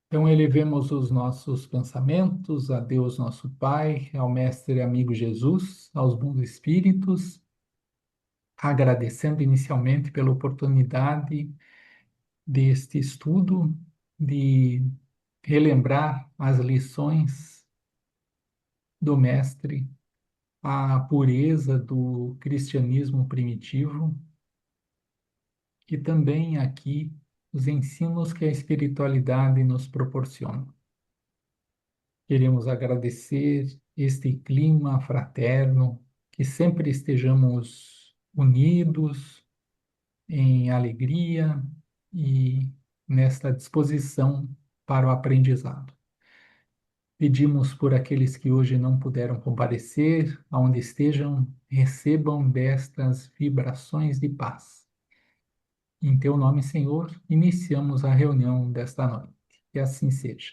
Então, elevemos os nossos pensamentos a Deus, nosso Pai, ao Mestre e amigo Jesus, aos bons espíritos, agradecendo inicialmente pela oportunidade deste estudo, de relembrar as lições do Mestre, a pureza do cristianismo primitivo e também aqui os ensinos que a espiritualidade nos proporciona. Queremos agradecer este clima fraterno, que sempre estejamos unidos em alegria e nesta disposição para o aprendizado. Pedimos por aqueles que hoje não puderam comparecer, aonde estejam, recebam destas vibrações de paz. Em teu nome, Senhor, iniciamos a reunião desta noite. Que assim seja.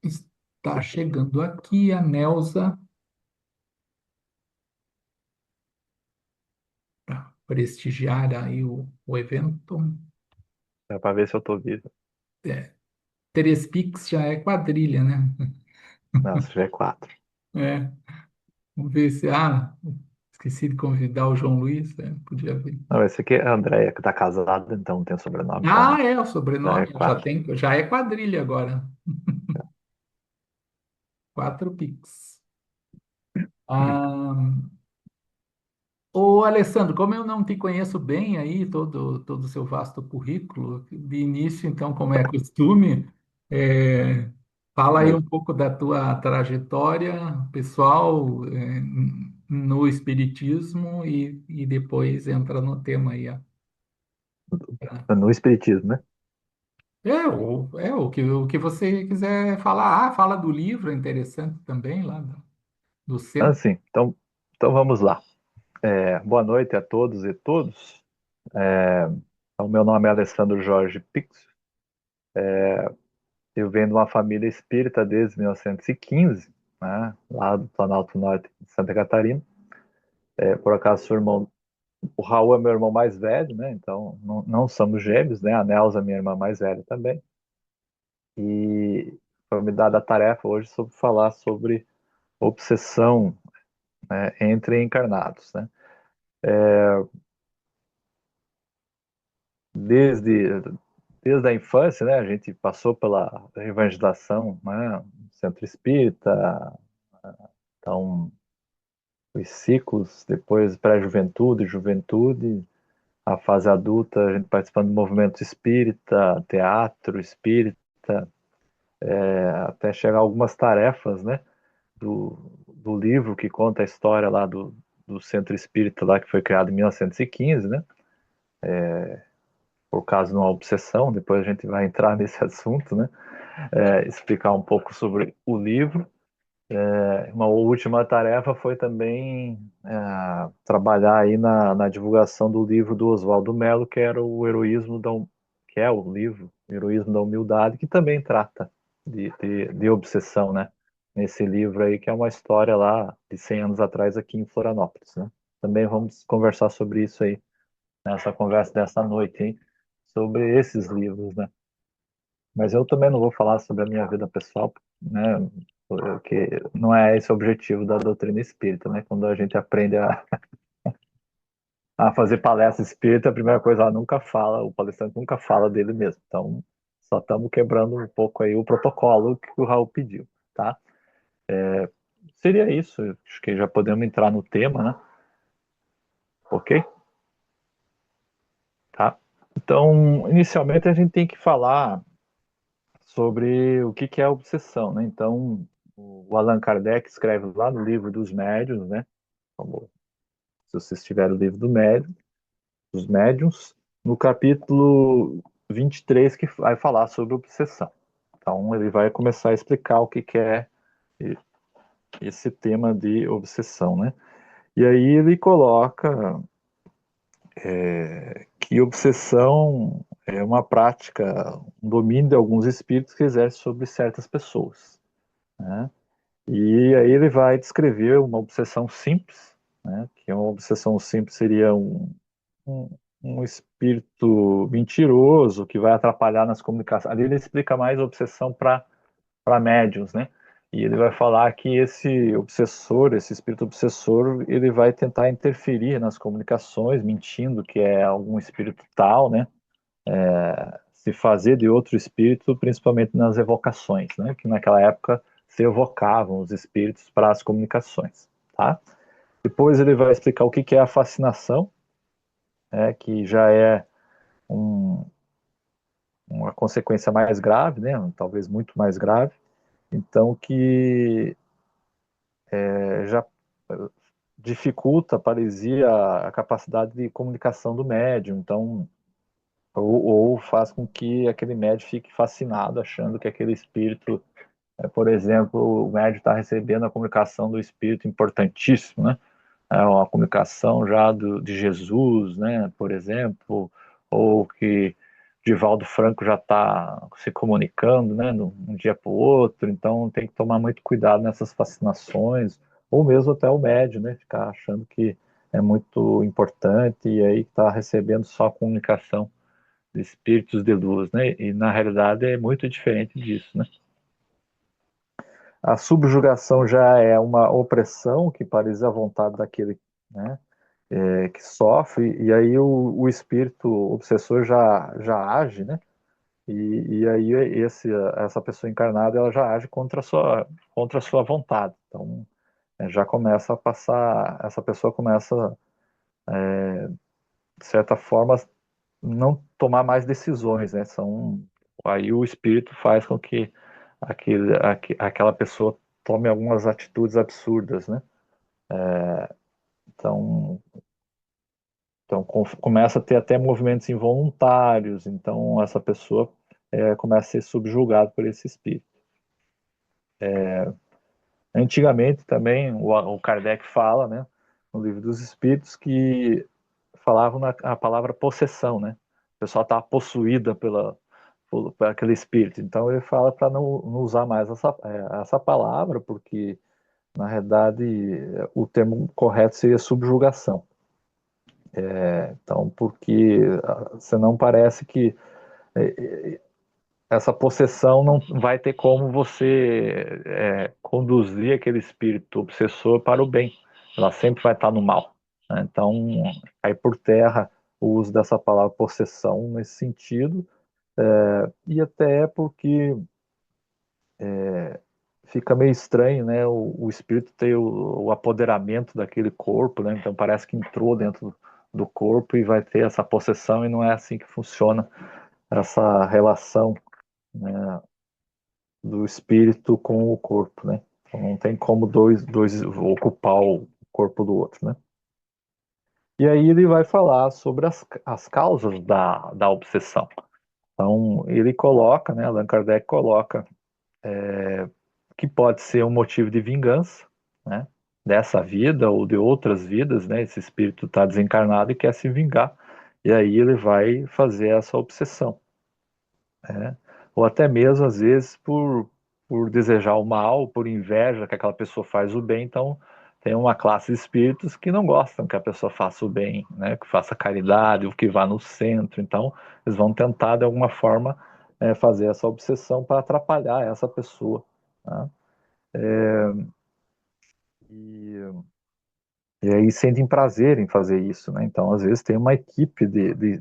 Está chegando aqui a Nelza para prestigiar aí o evento. É para ver se eu tô vivo. É, 3 Pix já é quadrilha, né? Nossa, já é quatro. É, vamos ver se. Esqueci de convidar o João Luiz, podia ver. Não, esse aqui é a Andréia, que tá casada, então não tem sobrenome, Ah, então é, o já é sobrenome, quatro. já é quadrilha agora. 4 Pix. Ah, ô, Alessandro, como eu não te conheço bem aí, todo o seu vasto currículo, de início, então, como é costume, é, fala aí Mas, um pouco da tua trajetória pessoal, no Espiritismo e depois entra no tema aí. Ó. no espiritismo, né? O que você quiser falar. Ah, fala do livro, é interessante também, lá do centro. Assim, então vamos lá. Boa noite a todos e todos. O meu nome é Alessandro Jorge Pix. Eu venho de uma família espírita desde 1915, né? Lá do Planalto Norte de Santa Catarina. Por acaso, seu irmão, o Raul é meu irmão mais velho, né? Então não somos gêmeos, né? A Nelza, é minha irmã mais velha também. E foi me dada a tarefa hoje sobre falar sobre obsessão, né, entre encarnados, né? Desde, desde a infância, né, a gente passou pela evangelização, né, centro espírita, então os ciclos, depois pré-juventude, juventude, a fase adulta, a gente participando do movimento espírita, teatro espírita, até chegar a algumas tarefas, né, do livro que conta a história lá do centro espírita lá que foi criado em 1915, né, por causa de uma obsessão, depois a gente vai entrar nesse assunto, né, explicar um pouco sobre o livro. Uma última tarefa foi também trabalhar aí na divulgação do livro do Oswaldo Mello, que era o Heroísmo que é o livro Heroísmo da Humildade, que também trata de obsessão, né? Nesse livro aí, que é uma história lá de 100 anos atrás aqui em Florianópolis, né? Também vamos conversar sobre isso aí, nessa conversa dessa noite, hein? Sobre esses livros, né? Mas eu também não vou falar sobre a minha vida pessoal, né? Porque não é esse o objetivo da doutrina espírita, né? Quando a gente aprende a fazer palestra espírita, a primeira coisa, ela nunca fala, o palestrante nunca fala dele mesmo. Então, só estamos quebrando um pouco aí o protocolo que o Raul pediu, tá? Seria isso, acho que já podemos entrar no tema, né? Ok? Tá? Então, inicialmente a gente tem que falar sobre o que é obsessão, né? Então, o Allan Kardec escreve lá no livro dos médiuns, né? Como, se vocês tiverem o livro dos médiuns, no capítulo 23, que vai falar sobre obsessão. Então, ele vai começar a explicar o que é esse tema de obsessão, né? E aí ele coloca que obsessão é uma prática, um domínio de alguns espíritos que exerce sobre certas pessoas, né? E aí ele vai descrever uma obsessão simples, né? Que uma obsessão simples seria um espírito mentiroso que vai atrapalhar nas comunicações. Ali ele explica mais a obsessão para médiums, né? E ele vai falar que esse obsessor, esse espírito obsessor, ele vai tentar interferir nas comunicações, mentindo que é algum espírito tal, né? Se fazer de outro espírito, principalmente nas evocações, né? Que naquela época se evocavam os espíritos para as comunicações, tá? Depois ele vai explicar o que que é a fascinação, que já é um, uma consequência mais grave, né? Talvez muito mais grave. Então, que já dificulta, parecia, a capacidade de comunicação do médium. Então, ou faz com que aquele médium fique fascinado, achando que aquele espírito, por exemplo, o médium está recebendo a comunicação do espírito importantíssimo, né? É uma comunicação já de Jesus, né, por exemplo, ou que Divaldo Franco já está se comunicando, né, de um dia para o outro, então tem que tomar muito cuidado nessas fascinações, ou mesmo até o médium, né, ficar achando que é muito importante e aí está recebendo só a comunicação de espíritos de luz, né, e na realidade é muito diferente disso, né. A subjugação já é uma opressão que parece a vontade daquele, né, que sofre, e aí o espírito obsessor já age, né? E aí essa pessoa encarnada ela já age contra a sua vontade. Então já começa a passar, essa pessoa começa, de certa forma, não tomar mais decisões, né? Aí o espírito faz com que aquela pessoa tome algumas atitudes absurdas, né? Então, Então começa a ter até movimentos involuntários, então essa pessoa começa a ser subjugada por esse espírito. Antigamente também o Kardec fala, né, no livro dos Espíritos, que falavam a palavra possessão, né? A pessoa está possuída por aquele espírito. Então ele fala para não usar mais essa palavra, porque na realidade o termo correto seria subjugação. Então, porque senão parece que essa possessão não vai ter como você conduzir aquele espírito obsessor para o bem. Ela sempre vai estar no mal, né? Então, cai por terra o uso dessa palavra possessão nesse sentido, e até porque fica meio estranho, né? O espírito ter o apoderamento daquele corpo, né? Então parece que entrou dentro do corpo e vai ter essa possessão, e não é assim que funciona essa relação, né, do espírito com o corpo, né? Então não tem como dois ocupar o corpo do outro, né? E aí ele vai falar sobre as causas da obsessão. Então ele coloca, né, Allan Kardec coloca que pode ser um motivo de vingança, né? Dessa vida ou de outras vidas, né? Esse espírito está desencarnado e quer se vingar. E aí ele vai fazer essa obsessão, né? Ou até mesmo, às vezes, por desejar o mal, por inveja que aquela pessoa faz o bem. Então, tem uma classe de espíritos que não gostam que a pessoa faça o bem, né? Que faça caridade, ou que vá no centro. Então, eles vão tentar, de alguma forma, fazer essa obsessão para atrapalhar essa pessoa, né? E, e aí sentem prazer em fazer isso, né? Então, às vezes tem uma equipe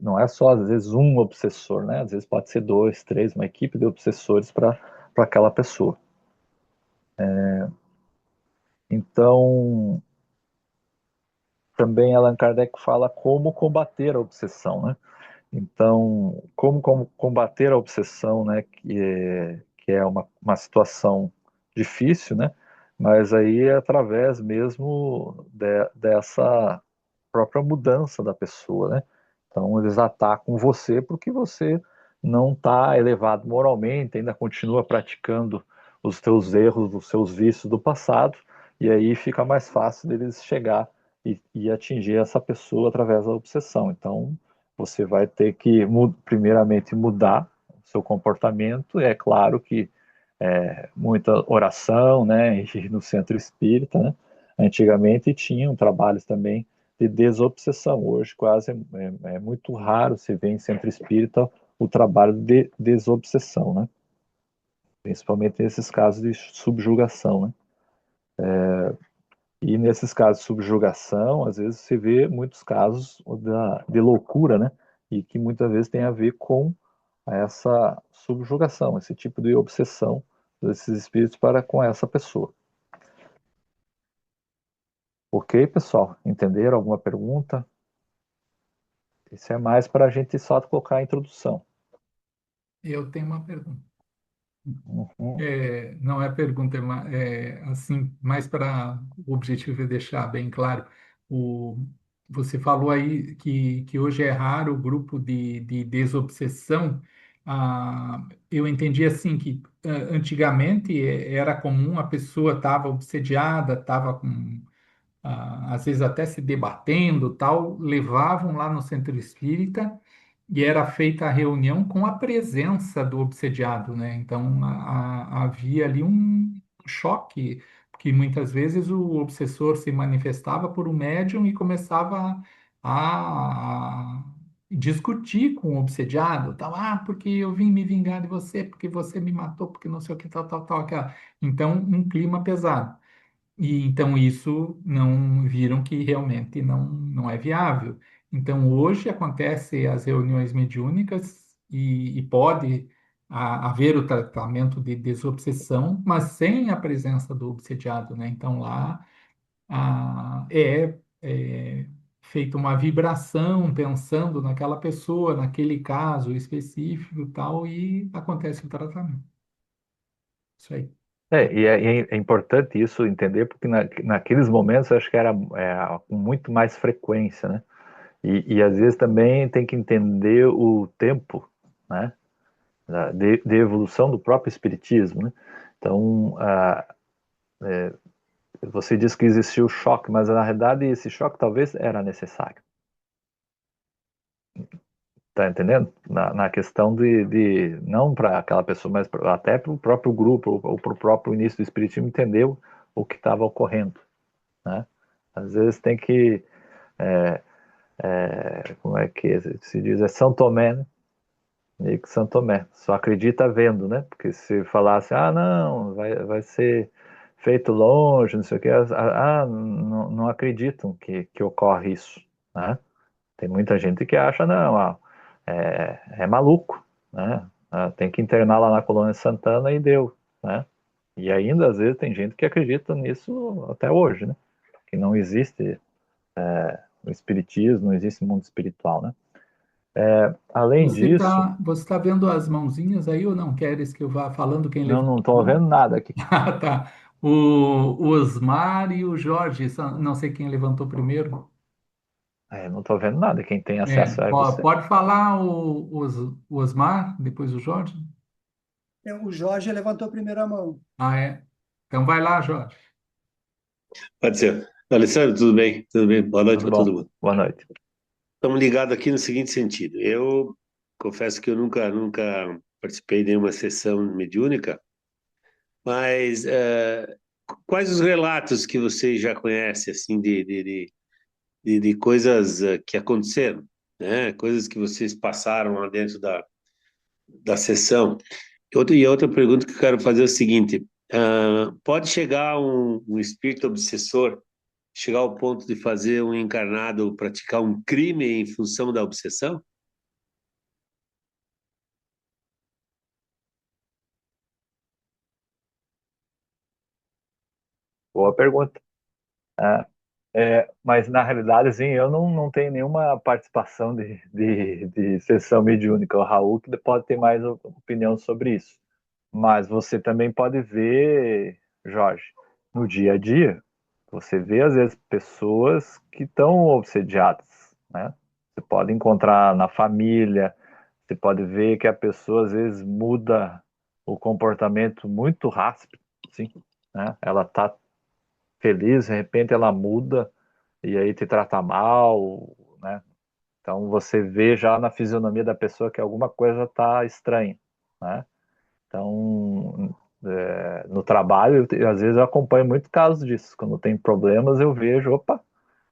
não é só às vezes um obsessor, né? Às vezes pode ser dois, três, uma equipe de obsessores para aquela pessoa. Então, também Allan Kardec fala como combater a obsessão, né? Então, como combater a obsessão, né? Que é uma situação difícil, né? Mas aí é através mesmo dessa própria mudança da pessoa, né? Então eles atacam você porque você não está elevado moralmente, ainda continua praticando os teus erros, os seus vícios do passado, e aí fica mais fácil deles chegar e atingir essa pessoa através da obsessão. Então você vai ter que primeiramente mudar o seu comportamento, e é claro que muita oração, né, e no centro espírita, né? Antigamente tinham trabalhos também de desobsessão. Hoje quase é muito raro se ver em centro espírita o trabalho de desobsessão, né? Principalmente nesses casos de subjugação, né? E nesses casos de subjugação, às vezes se vê muitos casos de loucura, né? E que muitas vezes tem a ver com essa subjugação, esse tipo de obsessão desses espíritos para com essa pessoa. Ok, pessoal? Entenderam alguma pergunta? Isso é mais para a gente só colocar a introdução. Eu tenho uma pergunta. Uhum. Não é pergunta, assim, mais para o objetivo é deixar bem claro. O, Você falou aí que hoje é raro o grupo de desobsessão. Eu entendi assim que antigamente era comum a pessoa estava obsediada, estava com às vezes até se debatendo, tal, levavam lá no centro espírita e era feita a reunião com a presença do obsediado, né? Então havia ali um choque, porque muitas vezes o obsessor se manifestava por um médium e começava a discutir com o obsediado, tal, porque eu vim me vingar de você, porque você me matou, porque não sei o que, tal, tal, tal, aquela. Então, um clima pesado. E então isso não viram que realmente não é viável. Então hoje acontece as reuniões mediúnicas e pode haver o tratamento de desobsessão, mas sem a presença do obsediado, né? Então lá é feita uma vibração pensando naquela pessoa, naquele caso específico, e tal, e acontece o tratamento. Isso aí. É importante isso entender, porque naqueles momentos eu acho que era com muito mais frequência, né? E às vezes também tem que entender o tempo, né? De evolução do próprio espiritismo, né? Então, você diz que existiu o choque, mas na realidade esse choque talvez era necessário. Tá entendendo? Na questão de não para aquela pessoa, mas até para o próprio grupo, ou para o próprio início do espiritismo entender o que estava ocorrendo, né? Às vezes tem que, como é que se diz, é São Tomé, né? Meio que São Tomé, só acredita vendo, né? Porque se falasse, não, vai ser feito longe, não sei o que, não acreditam que ocorre isso, né? Tem muita gente que acha, não, é maluco, né? Tem que internar lá na Colônia Santana e deu, né? E ainda, às vezes, tem gente que acredita nisso até hoje, né? Que não existe o espiritismo, não existe mundo espiritual, né? Além disso, Você tá vendo as mãozinhas aí ou não queres que eu vá falando quem não levantou a estou mão? vendo nada aqui. Ah, tá. O Osmar e o Jorge, não sei quem levantou primeiro. Não estou vendo nada. Quem tem acesso é você. Pode falar o Osmar, depois o Jorge? O Jorge levantou a primeira mão. Ah, é. Então vai lá, Jorge. Pode ser. Alessandro, tudo bem? Tudo bem? Boa noite Tudo para todo bom? mundo. Boa noite. Estamos ligados aqui no seguinte sentido. Eu confesso que eu nunca participei de nenhuma sessão mediúnica, mas quais os relatos que você já conhece, assim, de coisas que aconteceram, né? Coisas que vocês passaram lá dentro da sessão. E outra pergunta que eu quero fazer é o seguinte: pode chegar um espírito obsessor chegar ao ponto de fazer um encarnado praticar um crime em função da obsessão? Boa pergunta. Ah, mas na realidade, assim, eu não tenho nenhuma participação de sessão mediúnica. O Raul que pode ter mais opinião sobre isso. Mas você também pode ver, Jorge, no dia a dia, você vê às vezes pessoas que estão obsediadas, né? Você pode encontrar na família, você pode ver que a pessoa às vezes muda o comportamento muito rápido, assim, né? Ela tá feliz, de repente ela muda e aí te trata mal, né? Então você vê já na fisionomia da pessoa que alguma coisa está estranha, né? Então, no trabalho, às vezes eu acompanho muito casos disso. Quando tem problemas, eu vejo, opa,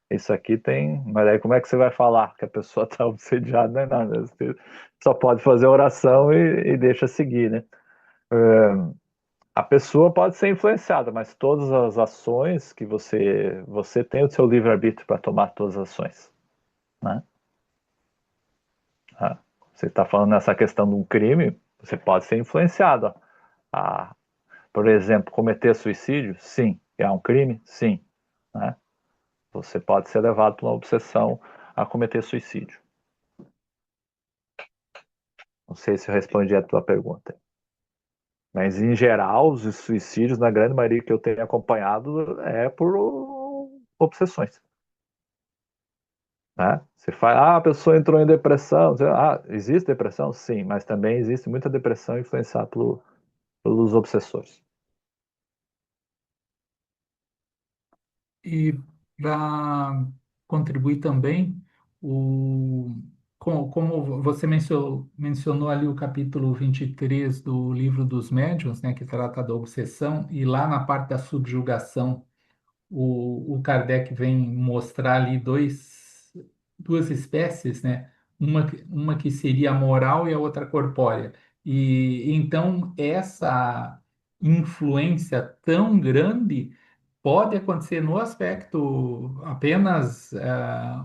isso aqui tem. Mas aí como é que você vai falar que a pessoa está obsediada? Não é nada. Você só pode fazer oração e deixa seguir, né? A pessoa pode ser influenciada, mas todas as ações que você tem o seu livre-arbítrio para tomar todas as ações, né? Ah, você está falando nessa questão de um crime, você pode ser influenciado a, por exemplo, cometer suicídio? Sim. É um crime? Sim. Né? Você pode ser levado por uma obsessão a cometer suicídio. Não sei se eu respondi a tua pergunta. Mas, em geral, os suicídios, na grande maioria que eu tenho acompanhado, é por obsessões. Né? Você fala, a pessoa entrou em depressão. Existe depressão? Sim, mas também existe muita depressão influenciada pelos obsessores. E para contribuir também, como você mencionou ali o capítulo 23 do Livro dos Médiuns, né, que trata da obsessão, e lá na parte da subjugação, o Kardec vem mostrar ali duas espécies, né? Uma que seria a moral e a outra corpórea. E então essa influência tão grande pode acontecer no aspecto apenas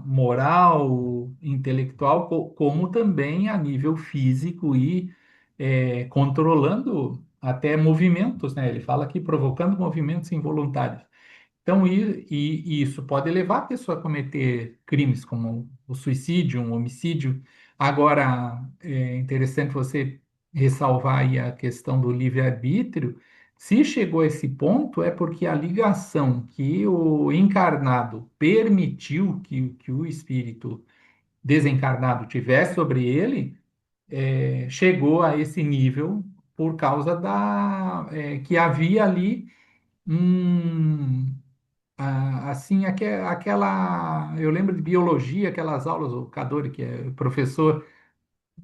moral, intelectual, como também a nível físico e controlando até movimentos, né? Ele fala aqui provocando movimentos involuntários. Então, e isso pode levar a pessoa a cometer crimes como o suicídio, um homicídio. Agora, é interessante você ressalvar aí a questão do livre-arbítrio. Se chegou a esse ponto, é porque a ligação que o encarnado permitiu que o espírito desencarnado tivesse sobre ele, chegou a esse nível por causa que havia ali um assim, aquela. Eu lembro de biologia, aquelas aulas, o Cadori, que é professor,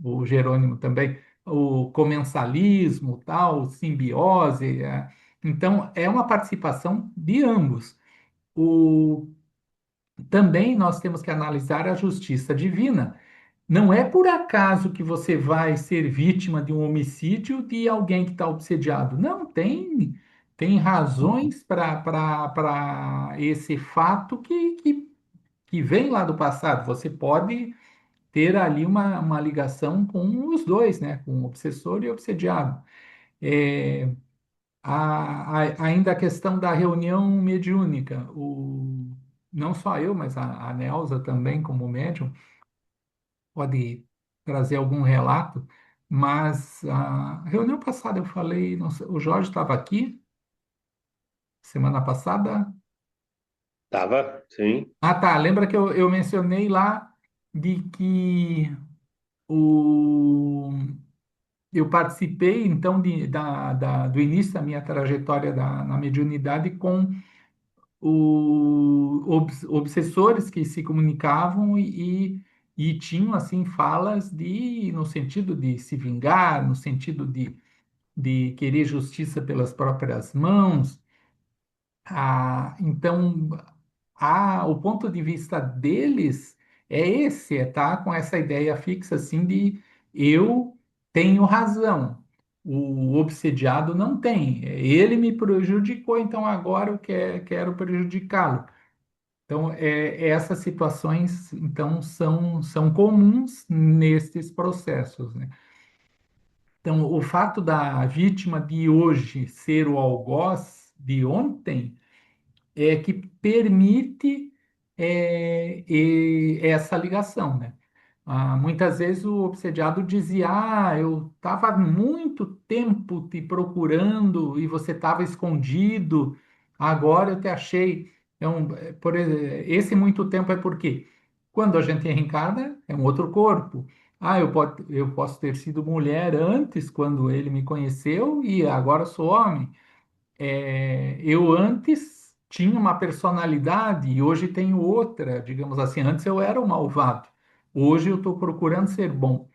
o Jerônimo também, o comensalismo, tal, simbiose. Então, é uma participação de ambos. O, também nós temos que analisar a justiça divina. Não é por acaso que você vai ser vítima de um homicídio de alguém que está obsediado. Não, tem Uhum. razões para esse fato que vem lá do passado. Você pode ter ali uma ligação com os dois, né? Com o obsessor e o obsediado. É, ainda a questão da reunião mediúnica. Não só eu, mas a Nelza também, como médium, pode trazer algum relato, mas a reunião passada eu falei, não sei, o Jorge estava aqui semana passada. Tava, sim. Ah, tá. Lembra que eu mencionei lá de que o, eu participei, então, do início da minha trajetória na mediunidade com obsessores que se comunicavam e tinham, assim, falas no sentido de se vingar, no sentido de querer justiça pelas próprias mãos. Então, o ponto de vista deles é esse, é estar com essa ideia fixa assim de eu tenho razão, o obsediado não tem. Ele me prejudicou, então agora eu quero prejudicá-lo. Então, essas situações então são comuns nesses processos, né? Então, o fato da vítima de hoje ser o algoz de ontem que permite essa ligação, né? Muitas vezes o obsediado dizia: eu estava muito tempo te procurando e você estava escondido, agora eu te achei. Então, esse muito tempo é porque quando a gente reencarna, é um outro corpo. Eu posso ter sido mulher antes, quando ele me conheceu, e agora sou homem. Eu antes tinha uma personalidade e hoje tenho outra, digamos assim. Antes eu era o malvado, hoje eu estou procurando ser bom,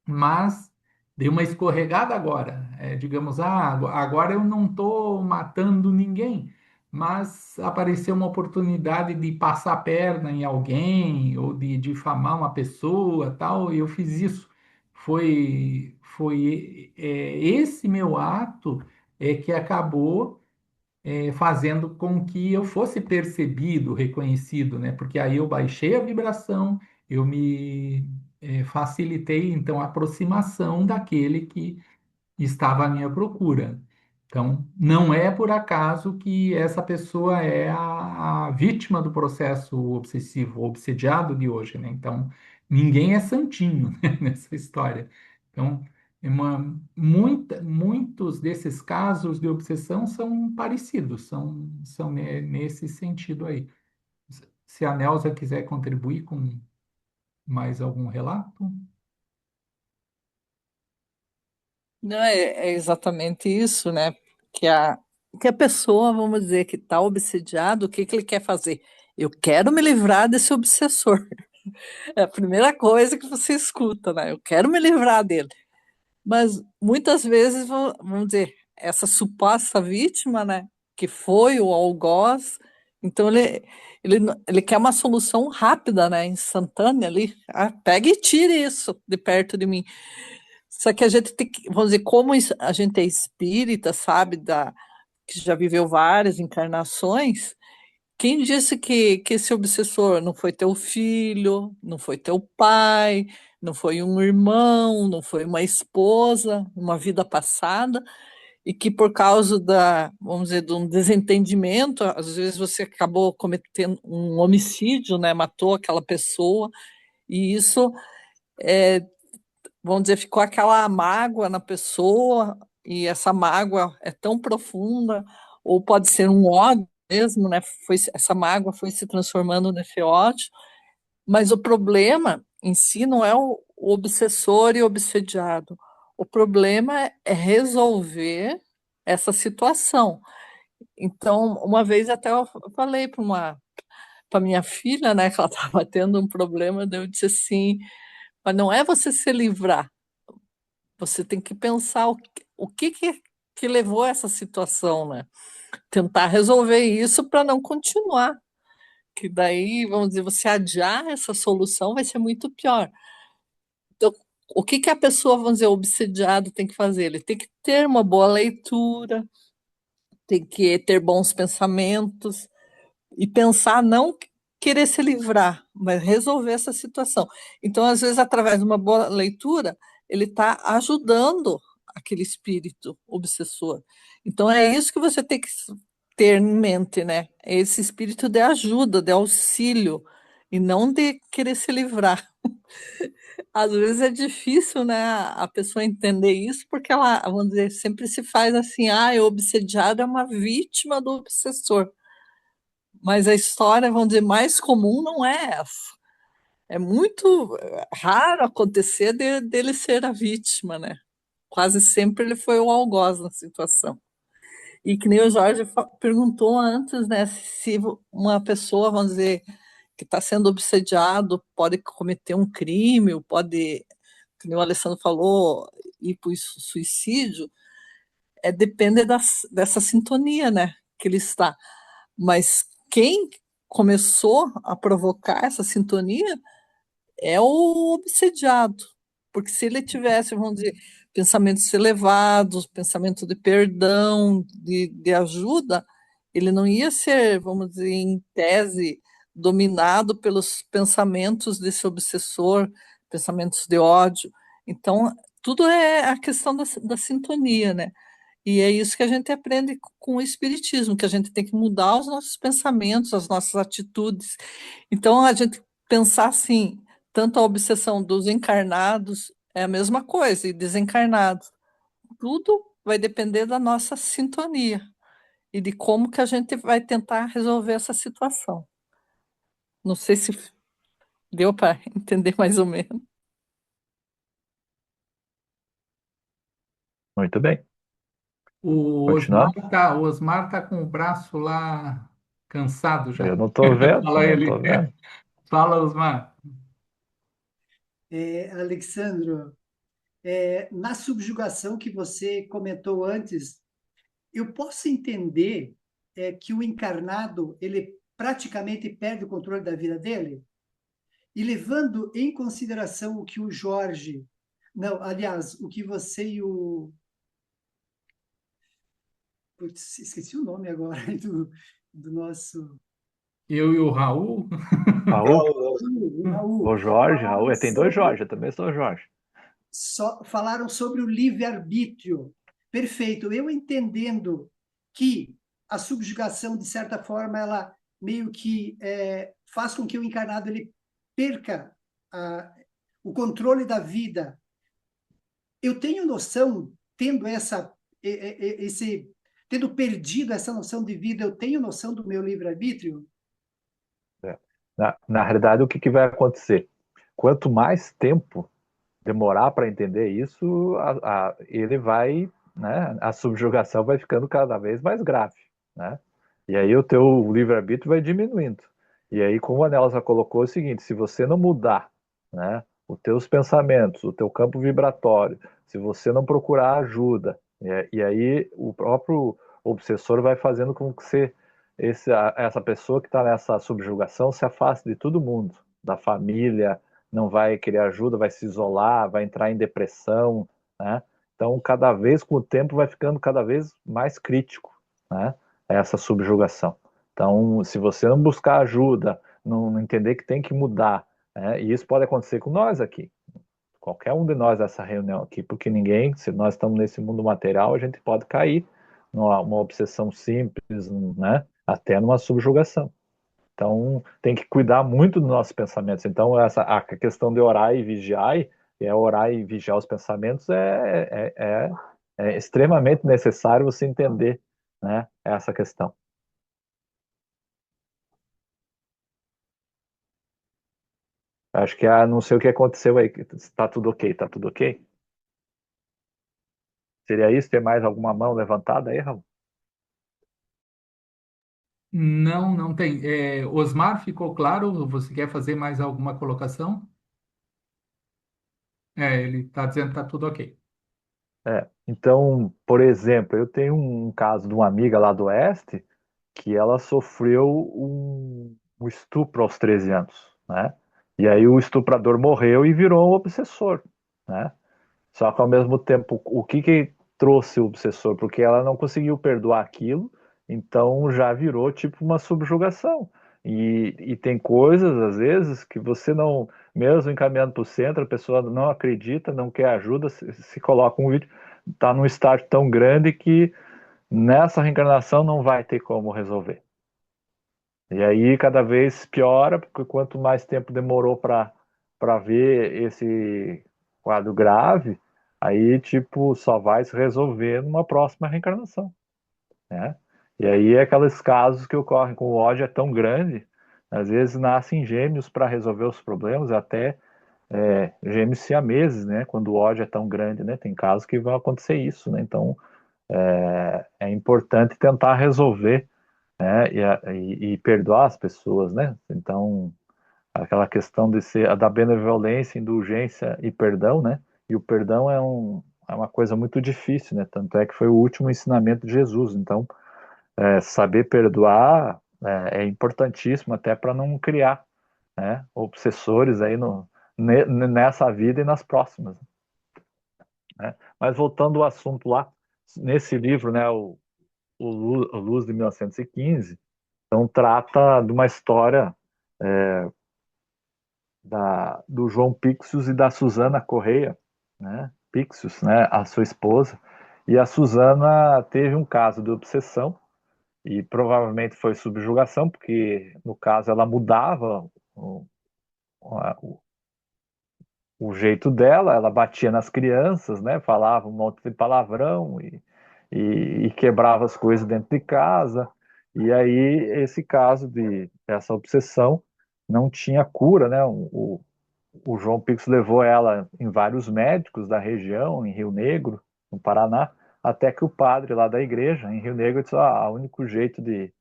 mas dei uma escorregada agora. Digamos, agora eu não estou matando ninguém, mas apareceu uma oportunidade de passar a perna em alguém ou de difamar uma pessoa, tal, e eu fiz isso. Foi esse meu ato que acabou fazendo com que eu fosse percebido, reconhecido, né? Porque aí eu baixei a vibração, eu me facilitei então a aproximação daquele que estava à minha procura. Então, não é por acaso que essa pessoa é a vítima do processo obsessivo, obsediado de hoje, né? Então, ninguém é santinho, né, nessa história. Então, muitos desses casos de obsessão são parecidos, são nesse sentido aí. Se a Nelsa quiser contribuir com mais algum relato. Não, é exatamente isso, né? Que a pessoa, vamos dizer, que está obsediado, o que que ele quer fazer? Eu quero me livrar desse obsessor. É a primeira coisa que você escuta, né? Eu quero me livrar dele. Mas muitas vezes, vamos dizer, essa suposta vítima, né, que foi o algoz, então ele, ele quer uma solução rápida, né, instantânea ali. Ah, pega e tire isso de perto de mim. Só que a gente tem que, vamos dizer, como a gente é espírita, sabe, que já viveu várias encarnações, quem disse que esse obsessor não foi teu filho, não foi teu pai, não foi um irmão, não foi uma esposa, uma vida passada, e que por causa vamos dizer, de um desentendimento, às vezes você acabou cometendo um homicídio, né, matou aquela pessoa, e isso, é, vamos dizer, ficou aquela mágoa na pessoa, e essa mágoa é tão profunda, ou pode ser um ódio mesmo, né? Essa mágoa foi se transformando nesse ódio, mas o problema em si não é o obsessor e o obsediado. O problema é resolver essa situação. Então, uma vez até eu falei para minha filha, né, que ela estava tendo um problema, daí eu disse assim, mas não é você se livrar, você tem que pensar que levou a essa situação, né? Tentar resolver isso para não continuar. Que daí, vamos dizer, você adiar essa solução vai ser muito pior. Então, o que a pessoa, vamos dizer, obsediado tem que fazer? Ele tem que ter uma boa leitura, tem que ter bons pensamentos e pensar não querer se livrar, mas resolver essa situação. Então, às vezes, através de uma boa leitura, ele está ajudando aquele espírito obsessor. Então, é isso que você tem que ter em mente, né? É esse espírito de ajuda, de auxílio, e não de querer se livrar. Às vezes é difícil, né, a pessoa entender isso, porque ela, vamos dizer, sempre se faz assim, o obsediado é uma vítima do obsessor. Mas a história, vamos dizer, mais comum não é essa. É muito raro acontecer dele ser a vítima, né? Quase sempre ele foi o algoz na situação. E que nem o Jorge perguntou antes, né, se uma pessoa, vamos dizer, que está sendo obsediado pode cometer um crime, ou pode, que nem o Alessandro falou, ir para o suicídio, depende dessa sintonia, né, que ele está. Mas quem começou a provocar essa sintonia é o obsediado, porque se ele tivesse, vamos dizer, pensamentos elevados, pensamento de perdão, de ajuda, ele não ia ser, vamos dizer, em tese, dominado pelos pensamentos desse obsessor, pensamentos de ódio. Então, tudo é a questão da sintonia, né? E é isso que a gente aprende com o Espiritismo, que a gente tem que mudar os nossos pensamentos, as nossas atitudes. Então, a gente pensar assim, tanto a obsessão dos encarnados é a mesma coisa, e desencarnados. Tudo vai depender da nossa sintonia e de como que a gente vai tentar resolver essa situação. Não sei se deu para entender mais ou menos. Muito bem. Continuamos? O Osmar tá com o braço lá cansado Eu já. não estou vendo, Fala não ele. estou vendo. Fala, Osmar. Alexandro, na subjugação que você comentou antes, eu posso entender que o encarnado ele praticamente perde o controle da vida dele? E levando em consideração o que o Jorge, não, aliás, o que você e o, putz, esqueci o nome agora do nosso Eu e o Raul, Raul, o Raul, o Jorge, falaram Raul, tem dois sobre Jorge, eu também sou Jorge. falaram sobre o livre-arbítrio. Perfeito. Eu entendendo que a subjugação, de certa forma, ela meio que faz com que o encarnado ele perca o controle da vida. Eu tenho noção, tendo tendo perdido essa noção de vida, eu tenho noção do meu livre-arbítrio? É. Na realidade, o que vai acontecer? Quanto mais tempo demorar para entender isso, ele vai, né, a subjugação vai ficando cada vez mais grave, né? E aí o teu livre-arbítrio vai diminuindo. E aí, como a Nelsa colocou, é o seguinte: se você não mudar, né, os teus pensamentos, o teu campo vibratório, se você não procurar ajuda, e aí o próprio obsessor vai fazendo com que essa pessoa que está nessa subjugação se afaste de todo mundo, da família, não vai querer ajuda, vai se isolar, vai entrar em depressão, né? Então, cada vez com o tempo vai ficando cada vez mais crítico, né? Essa subjugação. Então, se você não buscar ajuda, não entender que tem que mudar, né? E isso pode acontecer com nós aqui, qualquer um de nós nessa reunião aqui, porque ninguém, se nós estamos nesse mundo material, a gente pode cair numa obsessão simples, né? Até numa subjugação. Então, tem que cuidar muito dos nossos pensamentos. Então, a questão de orar e vigiar, orar e vigiar os pensamentos, é extremamente necessário você entender, né, essa questão. Acho que não sei o que aconteceu aí. Está tudo ok? Tá tudo ok? Seria isso? Tem mais alguma mão levantada aí, Raul? não, não tem. Osmar, ficou claro? Você quer fazer mais alguma colocação? Ele está dizendo que está tudo ok. Então, por exemplo, eu tenho um caso de uma amiga lá do Oeste que ela sofreu um estupro aos 13 anos, né? E aí o estuprador morreu e virou um obsessor, né? Só que ao mesmo tempo, o que trouxe o obsessor? Porque ela não conseguiu perdoar aquilo, então já virou tipo uma subjugação. E tem coisas, às vezes, que você não, mesmo encaminhando para o centro, a pessoa não acredita, não quer ajuda, se coloca um vídeo, está num estágio tão grande que nessa reencarnação não vai ter como resolver. E aí cada vez piora, porque quanto mais tempo demorou para ver esse quadro grave, aí tipo só vai se resolver numa próxima reencarnação, né? E aí é aqueles casos que ocorrem com o ódio é tão grande, às vezes nascem gêmeos para resolver os problemas, até gêmeos siameses, né? Quando o ódio é tão grande, né? Tem casos que vão acontecer isso, né? Então é importante tentar resolver, né? E perdoar as pessoas, né? Então, aquela questão de ser da benevolência, indulgência e perdão, né? E o perdão é uma coisa muito difícil, né? Tanto é que foi o último ensinamento de Jesus. Então, saber perdoar é importantíssimo até para não criar, né, obsessores aí nessa vida e nas próximas, né? Mas voltando ao assunto lá, nesse livro, né, o Luz de 1915, então trata de uma história do João Pixius e da Susana Correia, né? Pixius, né, a sua esposa, e a Susana teve um caso de obsessão e provavelmente foi subjugação, porque no caso ela mudava o jeito dela, ela batia nas crianças, né, falava um monte de palavrão e quebrava as coisas dentro de casa. E aí esse caso essa obsessão não tinha cura, né? O João Pix levou ela em vários médicos da região, em Rio Negro, no Paraná, até que o padre lá da igreja, em Rio Negro, disse: o único jeito de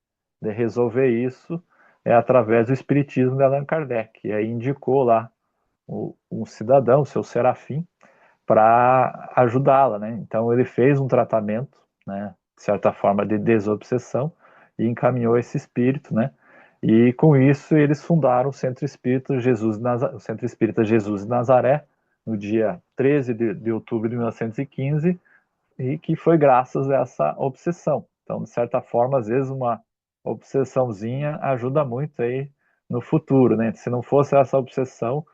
resolver isso é através do espiritismo de Allan Kardec. E aí indicou lá um cidadão, o seu Serafim, para ajudá-la, né? Então ele fez um tratamento, né, de certa forma, de desobsessão, e encaminhou esse espírito, né? E com isso eles fundaram o Centro Espírita o Centro Espírita Jesus de Nazaré, no dia 13 de outubro de 1915, e que foi graças a essa obsessão. Então, de certa forma, às vezes uma obsessãozinha ajuda muito aí no futuro, né? Se não fosse essa obsessão,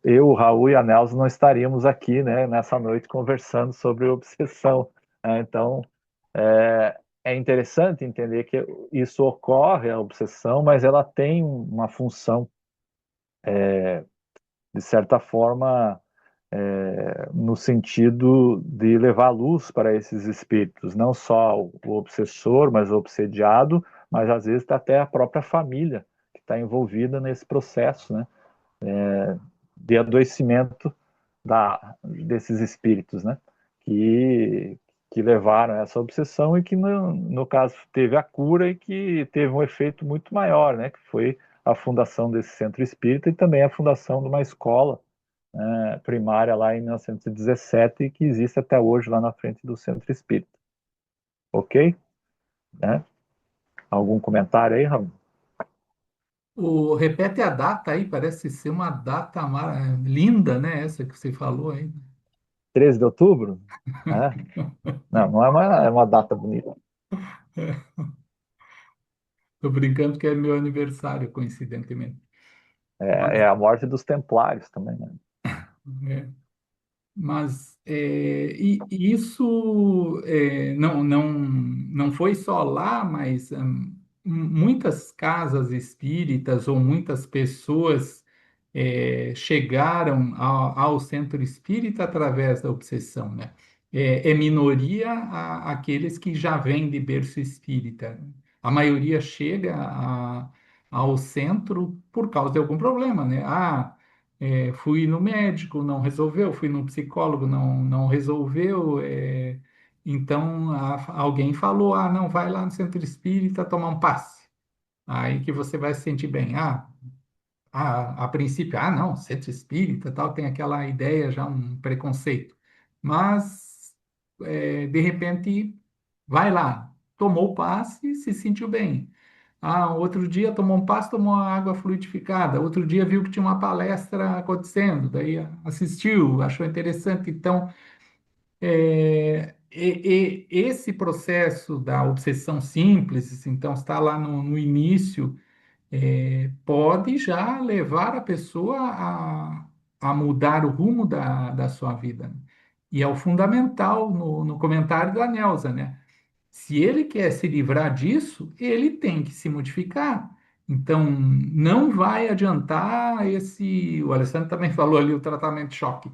eu, o Raul e a Nelson não estaríamos aqui, né, nessa noite conversando sobre obsessão, né? Então, é interessante entender que isso ocorre, a obsessão, mas ela tem uma função, de certa forma, no sentido de levar luz para esses espíritos, não só o obsessor, mas o obsediado, mas às vezes até a própria família que está envolvida nesse processo, né, de adoecimento desses espíritos, né, que, que levaram essa obsessão e que, no caso, teve a cura e que teve um efeito muito maior, né, que foi a fundação desse centro espírita e também a fundação de uma escola, né, primária lá em 1917 e que existe até hoje lá na frente do centro espírita. Ok? Né? Algum comentário aí, Ramon? Repete a data aí, parece ser uma data linda, né? Essa que você falou aí. 13 de outubro? É? Não, não é uma data bonita. Tô brincando que é meu aniversário, coincidentemente. É a morte dos templários também, né? É, mas e isso não foi só lá, mas muitas casas espíritas ou muitas pessoas chegaram ao centro espírita através da obsessão, né? É minoria aqueles que já vêm de berço espírita. A maioria chega ao centro por causa de algum problema, né? Fui no médico, não resolveu, fui no psicólogo, não resolveu. Então alguém falou: não, vai lá no centro espírita tomar um passe. Aí que você vai se sentir bem. A princípio, não, centro espírita, tal, tem aquela ideia, já um preconceito. Mas, de repente, vai lá, tomou o passe, se sentiu bem. Outro dia tomou um passe, tomou uma água fluidificada. Outro dia viu que tinha uma palestra acontecendo, daí assistiu, achou interessante. Então, esse processo da obsessão simples, então, está lá no início pode já levar a pessoa a mudar o rumo da sua vida. E é o fundamental no comentário da Nelsa, né? Se ele quer se livrar disso, ele tem que se modificar. Então, não vai adiantar o Alessandro também falou ali, o tratamento de choque.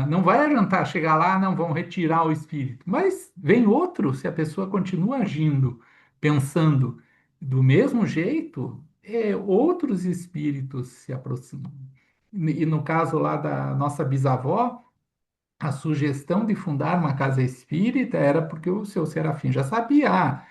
Não vai adiantar chegar lá, não vão retirar o espírito. Mas vem outro, se a pessoa continua agindo, pensando do mesmo jeito, outros espíritos se aproximam. E no caso lá da nossa bisavó, a sugestão de fundar uma casa espírita era porque o seu Serafim já sabia,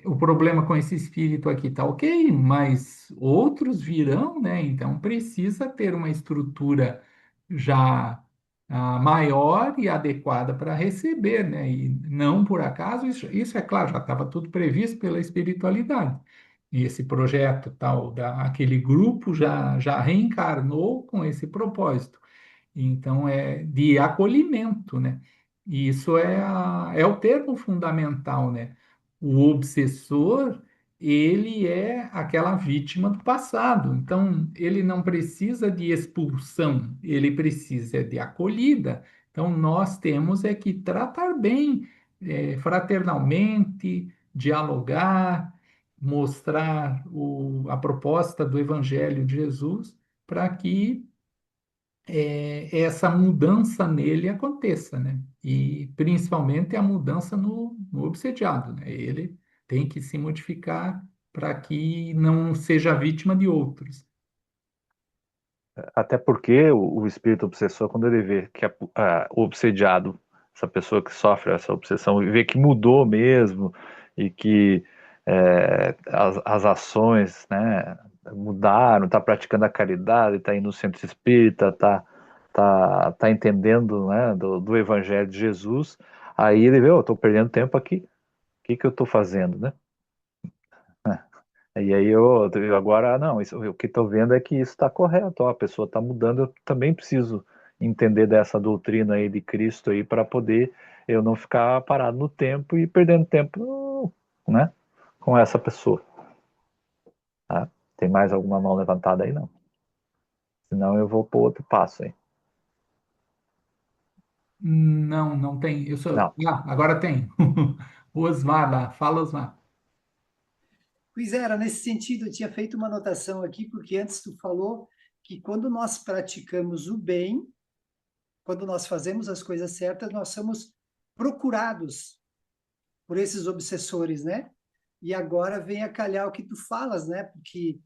o problema com esse espírito aqui está ok, mas outros virão, né? Então precisa ter uma estrutura já maior e adequada para receber, né? E não por acaso, isso é claro, já estava tudo previsto pela espiritualidade. E esse projeto tal, aquele grupo já reencarnou com esse propósito. Então, é de acolhimento, né? E isso é o termo fundamental, né? O obsessor, ele é aquela vítima do passado. Então, ele não precisa de expulsão, ele precisa de acolhida. Então, nós temos que tratar bem, fraternalmente, dialogar, mostrar a proposta do Evangelho de Jesus para que essa mudança nele aconteça, né? E principalmente a mudança no obsediado, né? Ele tem que se modificar para que não seja vítima de outros. Até porque o espírito obsessor, quando ele vê que o obsediado, essa pessoa que sofre essa obsessão, vê que mudou mesmo e que as ações, né, mudaram, está praticando a caridade, está indo no centro espírita, tá entendendo, né, do Evangelho de Jesus, aí ele vê, estou perdendo tempo aqui. O que eu estou fazendo, né? E aí eu agora, não, o que estou vendo é que isso está correto, ó, a pessoa está mudando, eu também preciso entender dessa doutrina aí de Cristo aí para poder eu não ficar parado no tempo e perdendo tempo, né, com essa pessoa, tá? Tem mais alguma mão levantada aí? Não. Senão eu vou para outro passo aí. Não, não tem. Eu sou. Não. Ah, agora tem. O Osmar lá. Fala, Osmar. Pois é, era nesse sentido, eu tinha feito uma anotação aqui, porque antes tu falou que quando nós praticamos o bem, quando nós fazemos as coisas certas, nós somos procurados por esses obsessores, né? E agora vem a calhar o que tu falas, né? Porque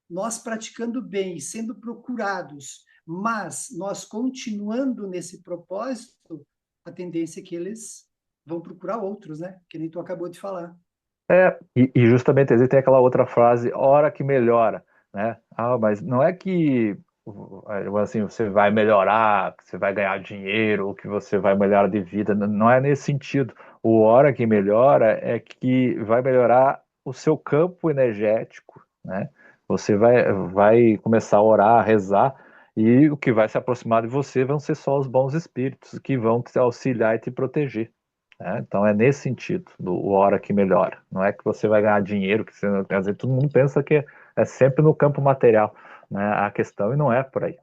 nós praticando bem, sendo procurados, mas nós continuando nesse propósito, a tendência é que eles vão procurar outros, né? Que nem tu acabou de falar. E justamente existem aquela outra frase, hora que melhora, né? Ah, mas não é que assim, você vai melhorar, que você vai ganhar dinheiro, ou que você vai melhorar de vida, não é nesse sentido. O hora que melhora é que vai melhorar o seu campo energético, né? Você vai começar a orar, a rezar, e o que vai se aproximar de você vão ser só os bons espíritos que vão te auxiliar e te proteger. Né? Então é nesse sentido, do hora que melhora. Não é que você vai ganhar dinheiro, que você, quer dizer, todo mundo pensa que é sempre no campo material, né? A questão e não é por aí.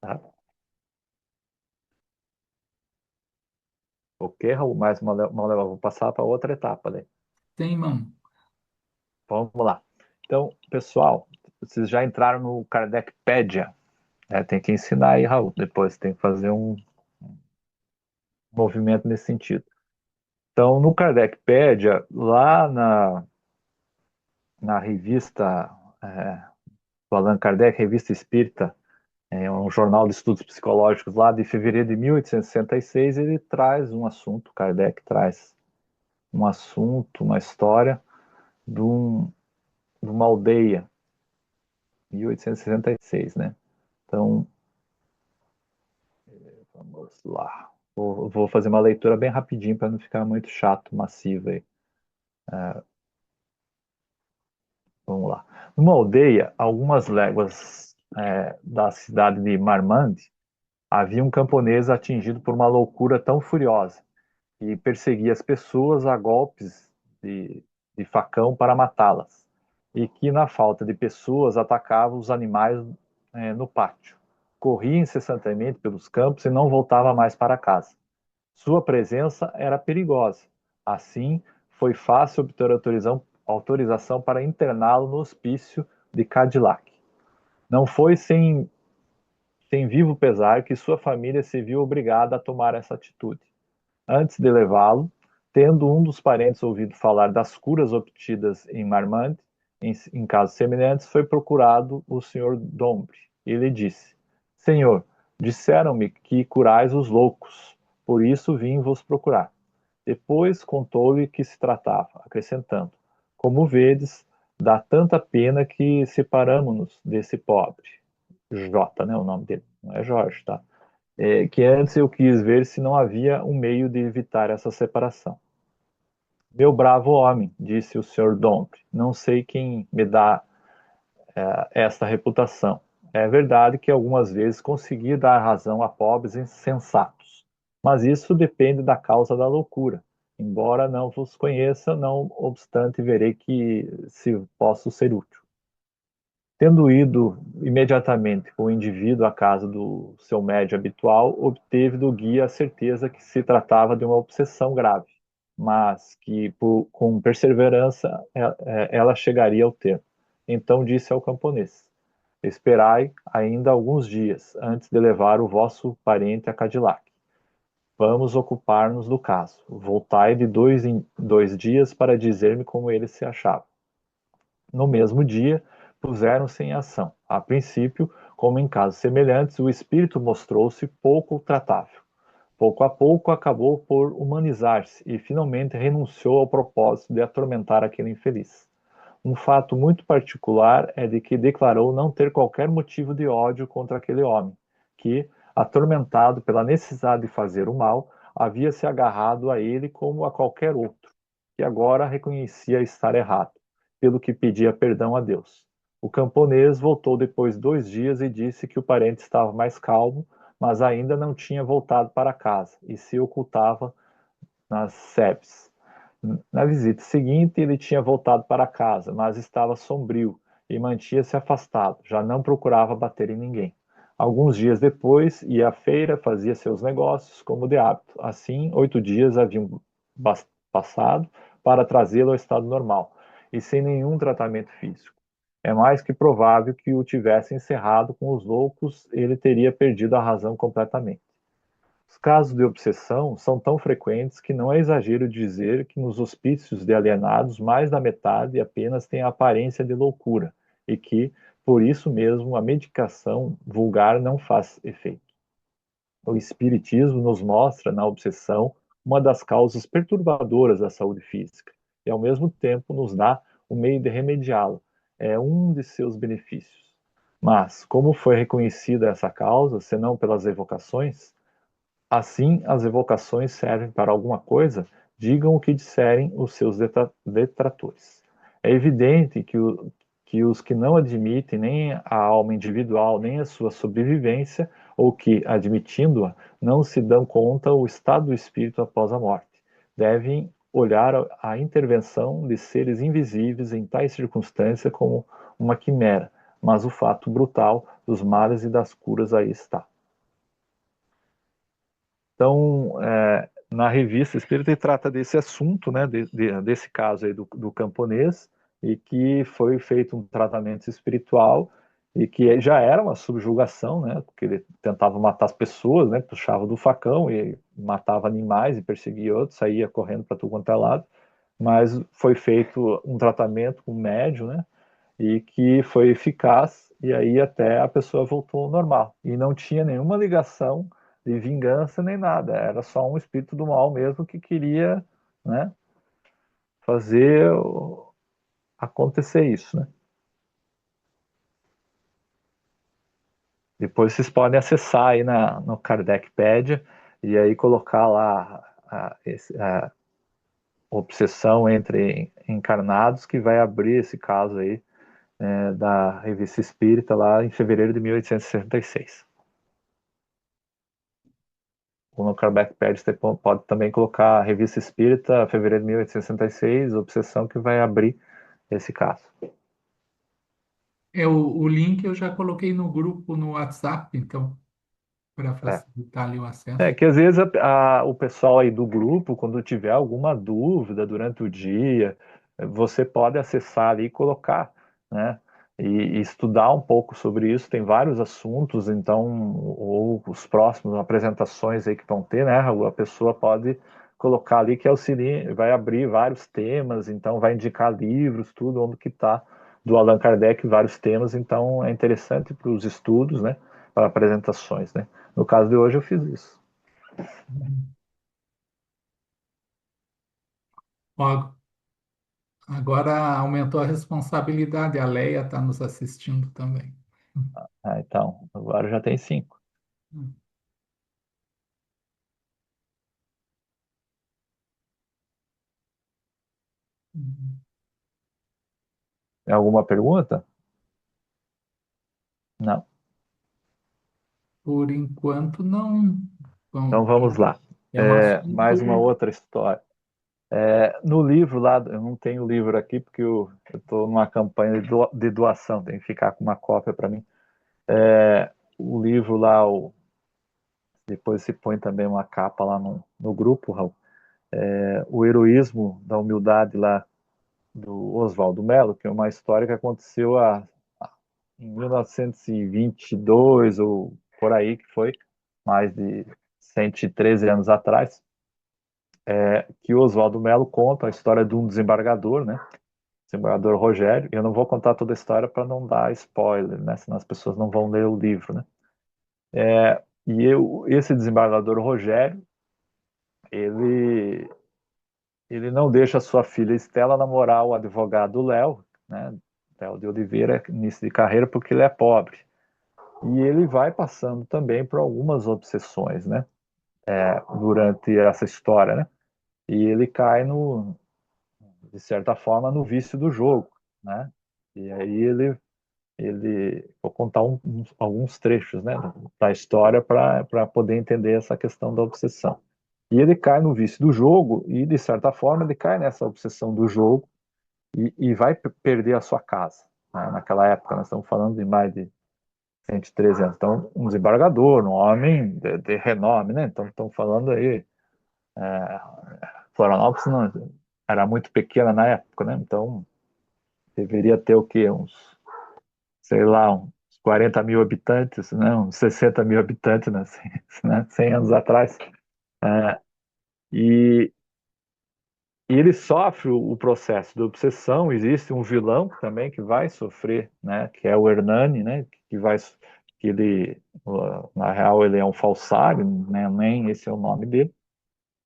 Tá? Ok, Raul, mais uma level. Vou passar para outra etapa. Daí. Tem, mano. Vamos lá. Então, pessoal, vocês já entraram no Kardecpedia. Né? Tem que ensinar aí, Raul. Depois tem que fazer um movimento nesse sentido. Então, no Kardecpedia, lá na revista do Allan Kardec, Revista Espírita, é um jornal de estudos psicológicos lá de fevereiro de 1866, ele traz um assunto, Kardec traz um assunto, uma história de uma aldeia, 1866, né? Então, vamos lá. Vou fazer uma leitura bem rapidinho para não ficar muito chato, massivo aí. Vamos lá. Numa aldeia, algumas léguas da cidade de Marmande, havia um camponês atingido por uma loucura tão furiosa que perseguia as pessoas a golpes de facão para matá-las, e que, na falta de pessoas, atacava os animais no pátio. Corria incessantemente pelos campos e não voltava mais para casa. Sua presença era perigosa. Assim, foi fácil obter autorização para interná-lo no hospício de Cadillac. Não foi sem vivo pesar que sua família se viu obrigada a tomar essa atitude. Antes de levá-lo, tendo um dos parentes ouvido falar das curas obtidas em Marmande, em casos semelhantes, foi procurado o Sr. Dombre e lhe disse: Senhor, disseram-me que curais os loucos, por isso vim vos procurar. Depois contou-lhe que se tratava, acrescentando: Como vedes, dá tanta pena que separamo-nos desse pobre. J, né, o nome dele, não é Jorge, tá? Que antes eu quis ver se não havia um meio de evitar essa separação. Meu bravo homem, disse o Sr. Dombre, não sei quem me dá esta reputação. É verdade que algumas vezes consegui dar razão a pobres insensatos, mas isso depende da causa da loucura. Embora não vos conheça, não obstante verei que se posso ser útil. Tendo ido imediatamente com o indivíduo à casa do seu médio habitual, obteve do guia a certeza que se tratava de uma obsessão grave, mas que, com perseverança, ela chegaria ao termo. Então disse ao camponês: Esperai ainda alguns dias, antes de levar o vosso parente a Cadillac. Vamos ocupar-nos do caso. Voltai de 2 em 2 dias para dizer-me como ele se achava. No mesmo dia, puseram-se em ação. A princípio, como em casos semelhantes, o espírito mostrou-se pouco tratável. Pouco a pouco acabou por humanizar-se e finalmente renunciou ao propósito de atormentar aquele infeliz. Um fato muito particular é de que declarou não ter qualquer motivo de ódio contra aquele homem, que, atormentado pela necessidade de fazer o mal, havia se agarrado a ele como a qualquer outro, que que agora reconhecia estar errado, pelo que pedia perdão a Deus. O camponês voltou depois de 2 dias e disse que o parente estava mais calmo, mas ainda não tinha voltado para casa e se ocultava nas sebes. Na visita seguinte, ele tinha voltado para casa, mas estava sombrio e mantinha-se afastado, já não procurava bater em ninguém. Alguns dias depois, ia à feira, fazia seus negócios, como de hábito. Assim, 8 dias haviam passado para trazê-lo ao estado normal, e sem nenhum tratamento físico. É mais que provável que o tivesse encerrado com os loucos, ele teria perdido a razão completamente. Os casos de obsessão são tão frequentes que não é exagero dizer que nos hospícios de alienados, mais da metade apenas tem a aparência de loucura, e que, por isso mesmo, a medicação vulgar não faz efeito. O Espiritismo nos mostra na obsessão uma das causas perturbadoras da saúde física, e ao mesmo tempo nos dá o meio de remediá-la. É um de seus benefícios. Mas, como foi reconhecida essa causa, senão pelas evocações, assim as evocações servem para alguma coisa, digam o que disserem os seus detratores. É evidente que os que não admitem nem a alma individual, nem a sua sobrevivência, ou que, admitindo-a, não se dão conta do estado do espírito após a morte, devem olhar a intervenção de seres invisíveis em tais circunstâncias como uma quimera, mas o fato brutal dos males e das curas aí está. Então, na revista Espírita, ele trata desse assunto, né, desse caso aí do camponês, e que foi feito um tratamento espiritual, e que já era uma subjugação, né, porque ele tentava matar as pessoas, né, puxava do facão e matava animais e perseguia outros, saía correndo para tudo quanto é lado, mas foi feito um tratamento com médium, né, e que foi eficaz, e aí até a pessoa voltou ao normal. E não tinha nenhuma ligação de vingança nem nada, era só um espírito do mal mesmo que queria, né, fazer acontecer isso, né. Depois vocês podem acessar aí no Kardecpedia e aí colocar lá a obsessão entre encarnados, que vai abrir esse caso aí da Revista Espírita lá em fevereiro de 1866. Ou no Kardecpedia você pode também colocar a Revista Espírita, fevereiro de 1866, obsessão, que vai abrir esse caso. O link eu já coloquei no grupo no WhatsApp, então, para É. facilitar ali o acesso. Que às vezes o pessoal aí do grupo, quando tiver alguma dúvida durante o dia, você pode acessar ali e colocar, né? E estudar um pouco sobre isso. Tem vários assuntos, então, ou os próximos apresentações aí que vão ter, né? A pessoa pode colocar ali que auxilia, vai abrir vários temas, então vai indicar livros, tudo, onde que está do Allan Kardec, vários temas, então é interessante para os estudos, né? Para apresentações, né? No caso de hoje eu fiz isso. Ó, agora aumentou a responsabilidade, a Leia está nos assistindo também. Então, agora já tem 5. Hum. Tem alguma pergunta? Não. Por enquanto, não. Bom, Então vamos lá. é um Mais uma assunto. outra história. No livro lá, eu não tenho o livro aqui porque eu estou numa campanha de doação, tem que ficar com uma cópia para mim. O livro lá, depois se põe também uma capa lá no grupo, Raul. O Heroísmo da Humildade lá, do Oswaldo Mello, que é uma história que aconteceu em 1922 ou por aí, que foi mais de 113 anos atrás, que o Oswaldo Mello conta a história de um desembargador, né? Desembargador Rogério. Eu não vou contar toda a história para não dar spoiler, né? Senão as pessoas não vão ler o livro, né? Esse desembargador Rogério, ele, ele não deixa a sua filha Estela namorar o advogado Léo, né? Léo de Oliveira, início de carreira, porque ele é pobre. E ele vai passando também por algumas obsessões, né? Durante essa história, né? E ele cai de certa forma, no vício do jogo, né? E aí vou contar alguns trechos, né, da história para poder entender essa questão da obsessão. E ele cai no vício do jogo e, de certa forma, ele cai nessa obsessão do jogo e vai perder a sua casa. Né? Naquela época, nós estamos falando de mais de 113 anos. Então, um desembargador, um homem de renome, né? Então, estamos falando aí, é, Florianópolis não, era muito pequena na época, né? Então, deveria ter o quê? Uns, sei lá, uns 40 mil habitantes, né? Uns 60 mil habitantes, né? 100 anos atrás. É, e, e ele sofre o processo de obsessão. Existe um vilão também que vai sofrer, né? Que é o Hernani, né? Que ele, na real, ele é um falsário, né? Nem esse é o nome dele.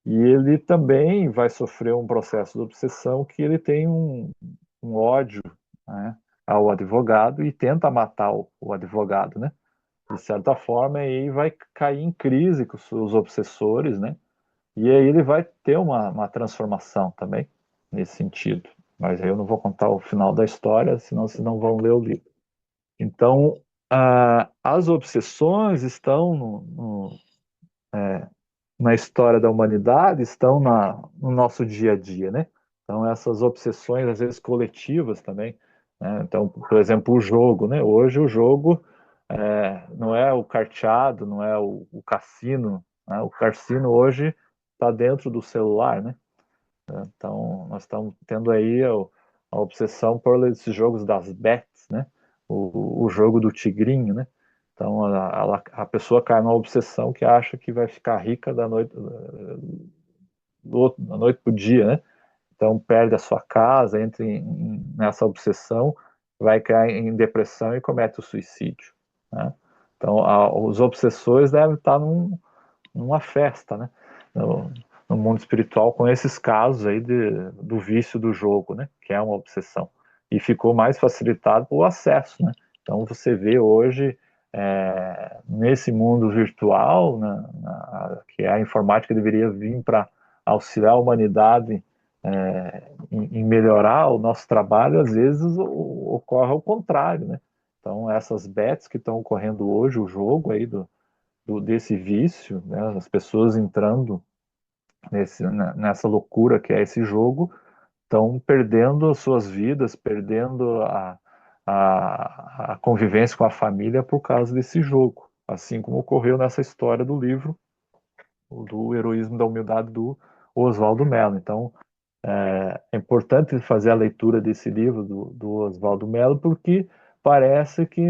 E ele também vai sofrer um processo de obsessão que ele tem um ódio, né, ao advogado e tenta matar o advogado, né? De certa forma, aí vai cair em crise com os seus obsessores, né? E aí ele vai ter uma transformação também nesse sentido. Mas aí eu não vou contar o final da história, senão vocês não vão ler o livro. Então, as obsessões estão na história da humanidade, estão no nosso dia a dia, né? Então, essas obsessões, às vezes, coletivas também, né? Então, por exemplo, o jogo, né? Hoje o jogo não é o carteado, não é o cassino, né? O cassino hoje está dentro do celular, né? Então, nós estamos tendo aí a obsessão por esses jogos das bets, né? O jogo do tigrinho, né? Então, a pessoa cai numa obsessão que acha que vai ficar rica da noite para o dia, né? Então, perde a sua casa, entra nessa obsessão, vai cair em depressão e comete o suicídio, né? Então, os obsessores devem estar numa festa, né? No mundo espiritual, com esses casos aí do vício do jogo, né? Que é uma obsessão. E ficou mais facilitado o acesso, né? Então, você vê hoje, nesse mundo virtual, né, que a informática deveria vir para auxiliar a humanidade em melhorar o nosso trabalho, às vezes ocorre ao contrário, né? Então, essas bets que estão ocorrendo hoje, o jogo aí desse vício, né? As pessoas entrando nessa loucura que é esse jogo, estão perdendo as suas vidas, perdendo a convivência com a família por causa desse jogo, assim como ocorreu nessa história do livro, do Heroísmo da Humildade, do Oswaldo Mello. Então, é importante fazer a leitura desse livro do Oswaldo Mello, porque parece que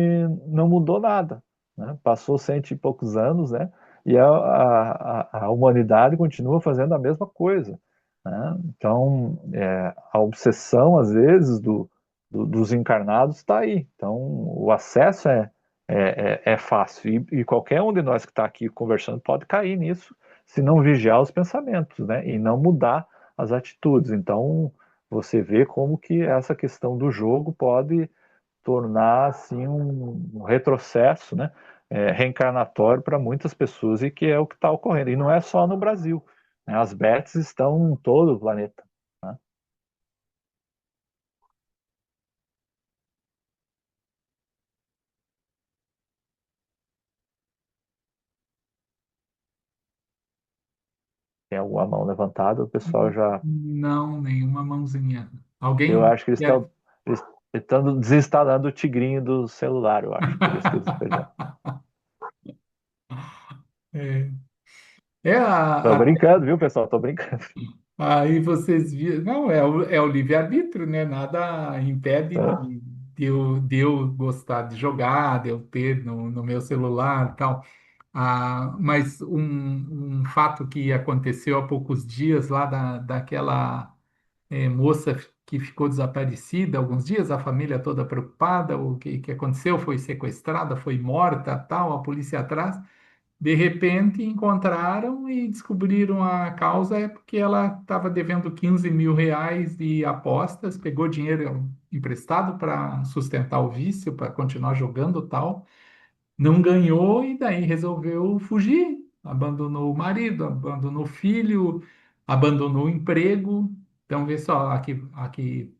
não mudou nada, né? Passou 100 e poucos anos, né? E a humanidade continua fazendo a mesma coisa, né? Então, a obsessão, às vezes, dos encarnados está aí. Então, o acesso é fácil. E qualquer um de nós que está aqui conversando pode cair nisso, se não vigiar os pensamentos, né? E não mudar as atitudes. Então, você vê como que essa questão do jogo pode tornar assim um retrocesso, né, reencarnatório para muitas pessoas e que é o que está ocorrendo. E não é só no Brasil, né? As bets estão em todo o planeta, né? Tem alguma mão levantada, o pessoal já. Não, nenhuma mãozinha. Eu Alguém acho que quer? eles estão desinstalando o tigrinho do celular, eu acho, por isso que eles perderam. É, é Tô brincando, viu, pessoal? Tô brincando. aí vocês viram, não, é o livre-arbítrio, né? Nada impede de eu gostar de jogar, de eu ter no meu celular e tal. Mas um fato que aconteceu há poucos dias lá daquela moça que ficou desaparecida, alguns dias, a família toda preocupada, o que aconteceu? Foi sequestrada, foi morta, tal, a polícia atrás. De repente encontraram e descobriram a causa é porque ela estava devendo 15 mil reais de apostas, pegou dinheiro emprestado para sustentar o vício, para continuar jogando tal, não ganhou e daí resolveu fugir, abandonou o marido, abandonou o filho, abandonou o emprego Então, vê só, aqui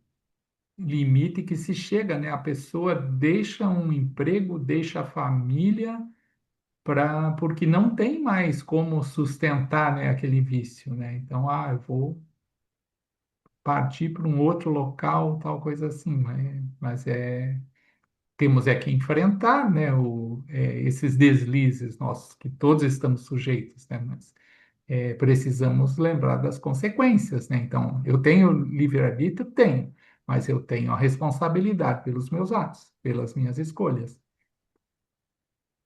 limite que se chega, né? A pessoa deixa um emprego, deixa a família porque não tem mais como sustentar, né, aquele vício, né? Então, eu vou partir para um outro local, tal coisa assim, mas temos que enfrentar, né, esses deslizes nossos que todos estamos sujeitos, né? Mas precisamos lembrar das consequências, né? Então, eu tenho livre-arbítrio? Tenho, mas eu tenho a responsabilidade pelos meus atos, pelas minhas escolhas.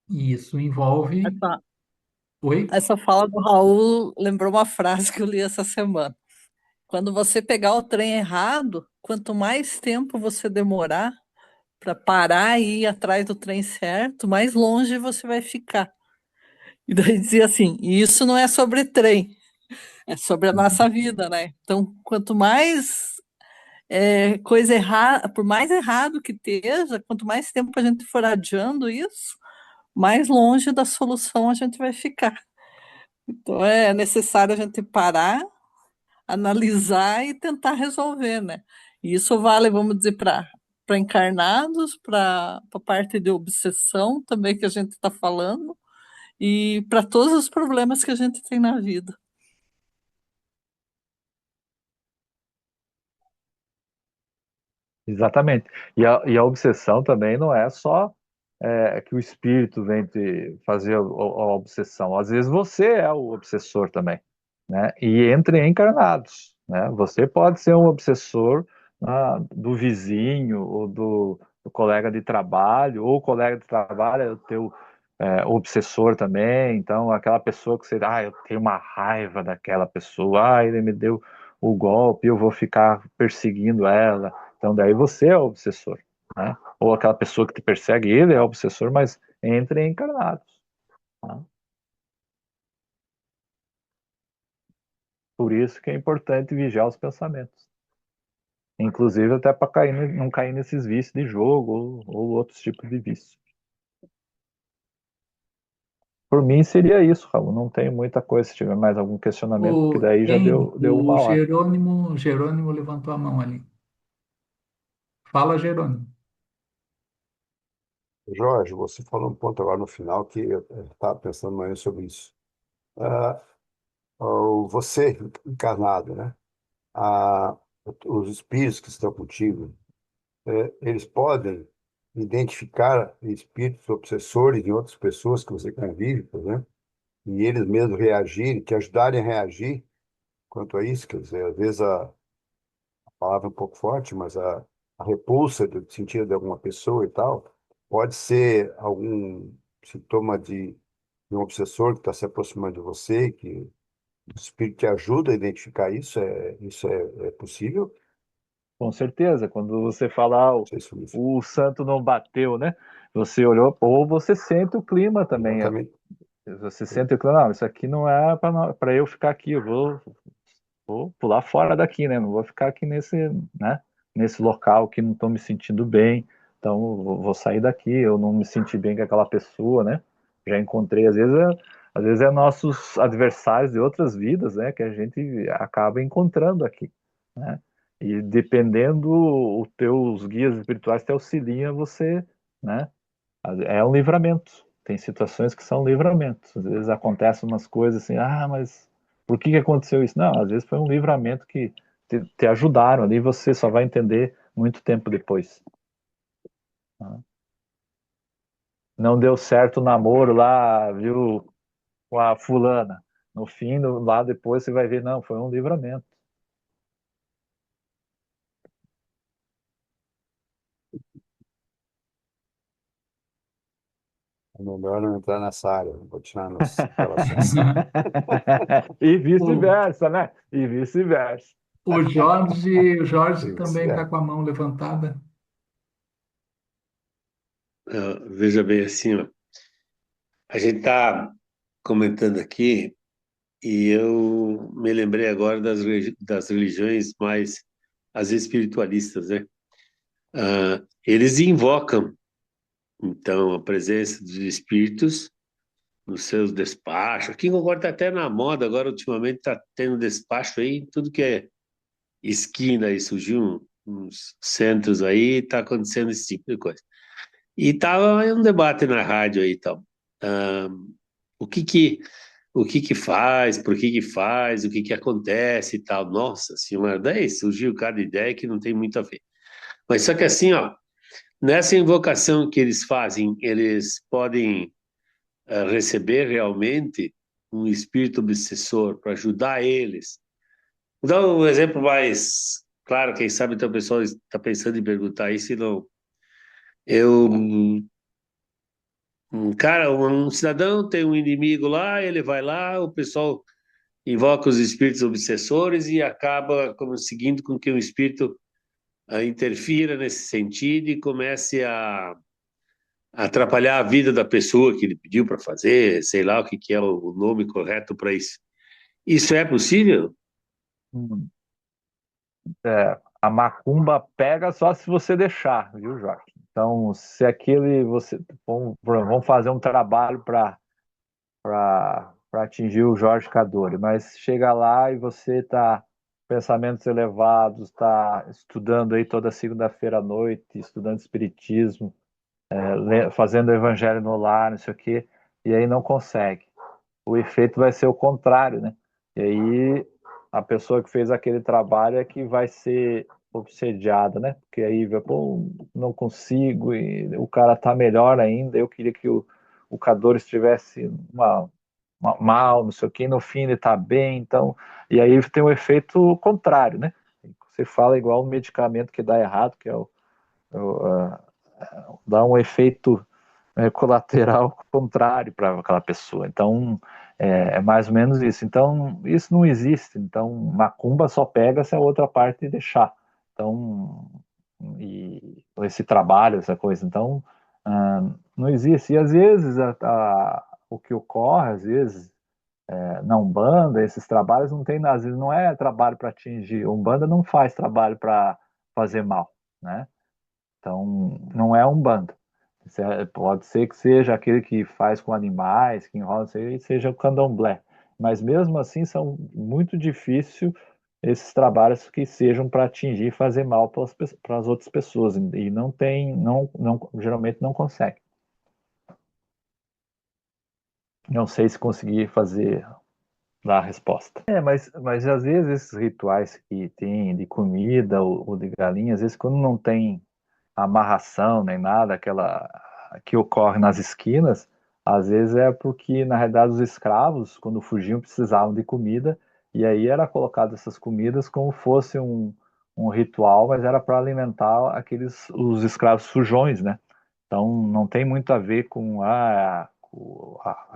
E isso envolve. Essa, Oi? essa fala do Raul lembrou uma frase que eu li essa semana. Quando você pegar o trem errado, quanto mais tempo você demorar para parar e ir atrás do trem certo, mais longe você vai ficar. E daí dizia assim: e isso não é sobre trem, é sobre a nossa vida, né? Então, quanto mais coisa errada, por mais errado que esteja, quanto mais tempo a gente for adiando isso, mais longe da solução a gente vai ficar. Então, é necessário a gente parar, analisar e tentar resolver, né? E isso vale, vamos dizer, para encarnados, para a parte de obsessão também que a gente está falando, e para todos os problemas que a gente tem na vida. Exatamente. E a obsessão também não é só que o espírito vem te fazer a obsessão. Às vezes você é o obsessor também, né? E entre encarnados, né? Você pode ser um obsessor do vizinho ou do colega de trabalho, ou o colega de trabalho é o teu obsessor também. Então, aquela pessoa que você, eu tenho uma raiva daquela pessoa, ele me deu o golpe, eu vou ficar perseguindo ela. Então, daí você é o obsessor, né? Ou aquela pessoa que te persegue, ele é o obsessor, mas entre encarnados. Tá? Por isso que é importante vigiar os pensamentos. Inclusive até para não cair nesses vícios de jogo ou outros tipos de vício. Por mim seria isso, Raul. Não tem muita coisa. Se tiver mais algum questionamento, porque daí já deu O uma hora. Jerônimo levantou a mão ali. Fala, Jerônimo. Jorge, você falou um ponto agora no final que eu estava pensando mais sobre isso. Ah, você encarnado, né? Ah, os espíritos que estão contigo, eles podem identificar espíritos obsessores em outras pessoas que você convive, por exemplo, e eles mesmos reagirem, te ajudarem a reagir quanto a isso. Quer dizer, às vezes a palavra é um pouco forte, mas a repulsa do sentido de alguma pessoa e tal, pode ser algum sintoma de um obsessor que está se aproximando de você, que o espírito te ajuda a identificar isso, é possível? Com certeza. Quando você fala, Não sei se isso. o santo não bateu, né? Você olhou, ou você sente o clima também. Exatamente. Você sente o clima, não, isso aqui não é para eu ficar aqui, eu vou pular fora daqui, né? Não vou ficar aqui nesse local que não estou me sentindo bem. Então, vou sair daqui. Eu não me senti bem com aquela pessoa, né? Já encontrei, às vezes é nossos adversários de outras vidas, né? Que a gente acaba encontrando aqui, né? E dependendo, os teus guias espirituais te auxiliam você, né? É um livramento. Tem situações que são livramentos. Às vezes acontecem umas coisas assim, mas por que aconteceu isso? Não, às vezes foi um livramento que te ajudaram ali, você só vai entender muito tempo depois. Não deu certo o namoro lá, viu, com a fulana. No fim, lá depois você vai ver, não, foi um livramento. É melhor não entrar nessa área, vou continuar nas relações. E O, vice-versa, né? E vice-versa. o Jorge E também está vice-versa. com a mão levantada. Veja bem assim, ó, a gente está comentando aqui e eu me lembrei agora das religiões mais, as espiritualistas, né? Eles invocam, então, a presença dos espíritos nos seus despachos. Aqui em Concórdia está até na moda agora, ultimamente está tendo despacho aí, tudo que é esquina e surgiu uns centros aí, está acontecendo esse tipo de coisa. E tava um debate na rádio aí, então, ah, o que que o que que faz, por que faz, o que que acontece e tal. Nossa senhora, daí surgiu cada ideia que não tem muito a ver. Mas só que assim, ó, nessa invocação que eles fazem, eles podem receber realmente um espírito obsessor para ajudar eles. Vou dar um exemplo mais claro, quem sabe então o pessoal está pensando em perguntar isso e não. Eu, um cara, um cidadão tem um inimigo lá, ele vai lá, o pessoal invoca os espíritos obsessores e acaba conseguindo com que o espírito interfira nesse sentido e comece a atrapalhar a vida da pessoa que ele pediu para fazer, sei lá o que que é o nome correto para isso. Isso é possível? Hum. A macumba pega só se você deixar, viu, Jorge? Então, se aquele você vamos fazer um trabalho para atingir o Jorge Cadore, mas chega lá e você está pensamentos elevados, está estudando aí toda segunda-feira à noite, estudando espiritismo, fazendo o evangelho no lar, não sei o quê, e aí não consegue. O efeito vai ser o contrário, né? E aí a pessoa que fez aquele trabalho é que vai ser obsediada, né? Porque aí, pô, não consigo, e o cara tá melhor ainda, eu queria que o Cador estivesse mal, não sei o quê, no fim ele tá bem, então, e aí tem um efeito contrário, né? Você fala igual um medicamento que dá errado, que é dá um efeito colateral contrário para aquela pessoa. Então, é mais ou menos isso. Então, isso não existe. Então, macumba só pega se a outra parte deixar. Então, e esse trabalho, essa coisa. Então, não existe. E às vezes, o que ocorre, às vezes, na Umbanda, esses trabalhos não tem, às vezes não é trabalho para atingir. Umbanda não faz trabalho para fazer mal, né? Então, não é Umbanda. Pode ser que seja aquele que faz com animais, que enrola, seja o candomblé. Mas mesmo assim, são muito difíceis esses trabalhos que sejam para atingir e fazer mal para as outras pessoas. E não tem, geralmente não consegue. Não sei se consegui dar a resposta. Mas às vezes esses rituais que tem de comida ou de galinha, às vezes quando não tem amarração nem nada, aquela que ocorre nas esquinas, às vezes é porque, na realidade, os escravos, quando fugiam, precisavam de comida, e aí era colocado essas comidas como fosse um ritual, mas era para alimentar os escravos sujões, né? Então não tem muito a ver com a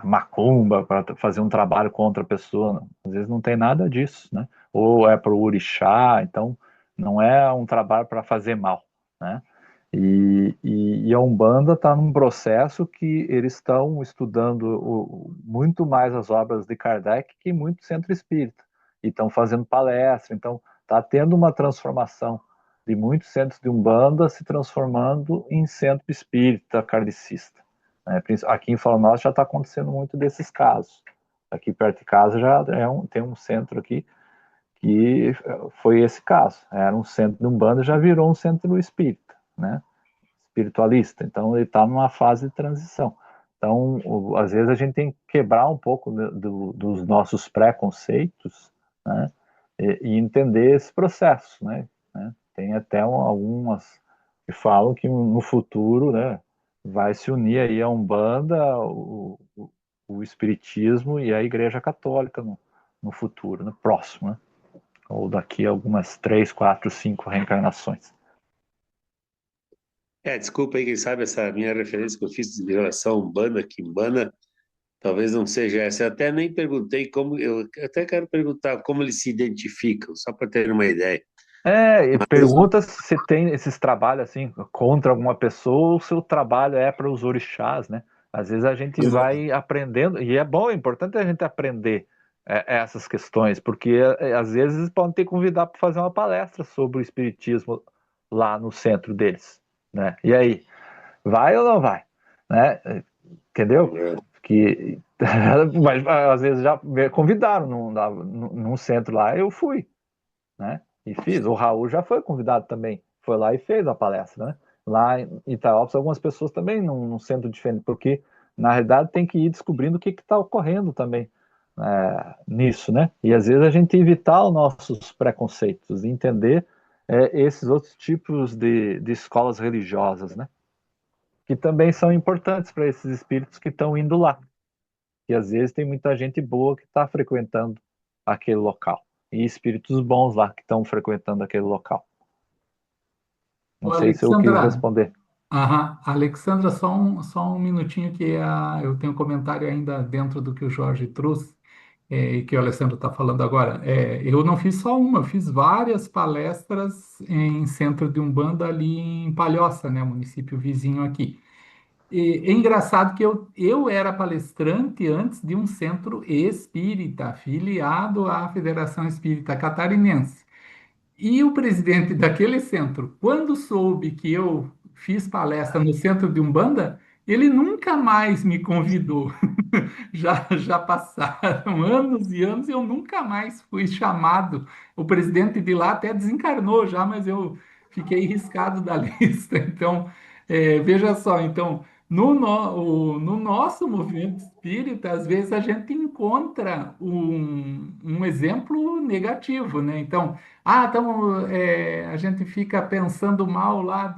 macumba para fazer um trabalho contra a pessoa. Não. Às vezes não tem nada disso, né? Ou é para o orixá, então não é um trabalho para fazer mal, né? E a Umbanda está num processo que eles estão estudando muito mais as obras de Kardec que muito centro espírita. E estão fazendo palestra, então está tendo uma transformação de muitos centros de Umbanda se transformando em centro espírita kardecista. Aqui em Florianópolis já está acontecendo muito desses casos. Aqui perto de casa já tem um centro aqui que foi esse caso. Era um centro de Umbanda, já virou um centro espírita, né? Espiritualista. Então, ele está numa fase de transição. Então, às vezes a gente tem que quebrar um pouco dos nossos preconceitos, né? E entender esse processo, né? Tem até algumas que falam que no futuro, né, vai se unir aí a Umbanda, o Espiritismo e a Igreja Católica no futuro, no próximo, né? Ou daqui a algumas 3, 4, 5 reencarnações. Desculpa aí, quem sabe essa minha referência que eu fiz em relação a Umbanda, Quimbanda, talvez não seja essa. Eu até nem perguntei como, eu até quero perguntar como eles se identificam, só para ter uma ideia. E pergunta se tem esses trabalhos assim contra alguma pessoa ou se o trabalho é para os orixás, né? Às vezes a gente vai aprendendo, e é bom, é importante a gente aprender essas questões, porque às vezes podem ter que convidar para fazer uma palestra sobre o espiritismo lá no centro deles, né? E aí, vai ou não vai? Né? Entendeu? Que, mas às vezes já me convidaram num centro lá, eu fui, né? E fiz. O Raul já foi convidado também. Foi lá e fez a palestra, né? Lá em Itaópolis, algumas pessoas também num centro diferente, porque na realidade tem que ir descobrindo o que está ocorrendo também nisso, né? E às vezes a gente evitar os nossos preconceitos e entender esses outros tipos de escolas religiosas, né? Que também são importantes para esses espíritos que estão indo lá. E às vezes tem muita gente boa que está frequentando aquele local. E espíritos bons lá que estão frequentando aquele local. Ô, Não sei se eu quis Alexandra, responder. aham, Alexandra, só um minutinho que eu tenho um comentário ainda dentro do que o Jorge trouxe, e que o Alessandro está falando agora. Eu não fiz só uma, eu fiz várias palestras em centro de Umbanda ali em Palhoça, né, município vizinho aqui. E é engraçado que eu era palestrante antes de um centro espírita, afiliado à Federação Espírita Catarinense. E o presidente daquele centro, quando soube que eu fiz palestra no centro de Umbanda, ele nunca mais me convidou. Já passaram anos e anos e eu nunca mais fui chamado. O presidente de lá até desencarnou já, mas eu fiquei riscado da lista. Então, veja só, então, no nosso movimento espírita, às vezes a gente encontra um exemplo negativo, né? Então, então, a gente fica pensando mal lá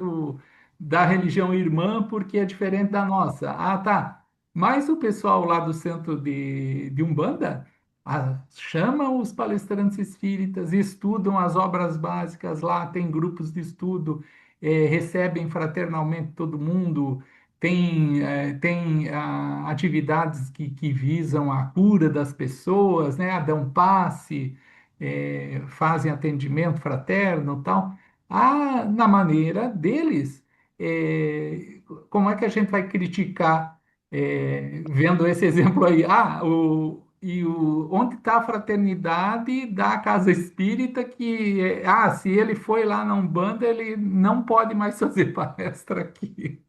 da religião irmã porque é diferente da nossa. Ah, tá. Mas o pessoal lá do centro de Umbanda chama os palestrantes espíritas, estudam as obras básicas lá, tem grupos de estudo, recebem fraternalmente todo mundo, tem atividades que visam a cura das pessoas, né? Dão passe, fazem atendimento fraterno, tal. Na maneira deles, como é que a gente vai criticar? Vendo esse exemplo aí, onde está a fraternidade da casa espírita que, se ele foi lá na Umbanda, ele não pode mais fazer palestra aqui.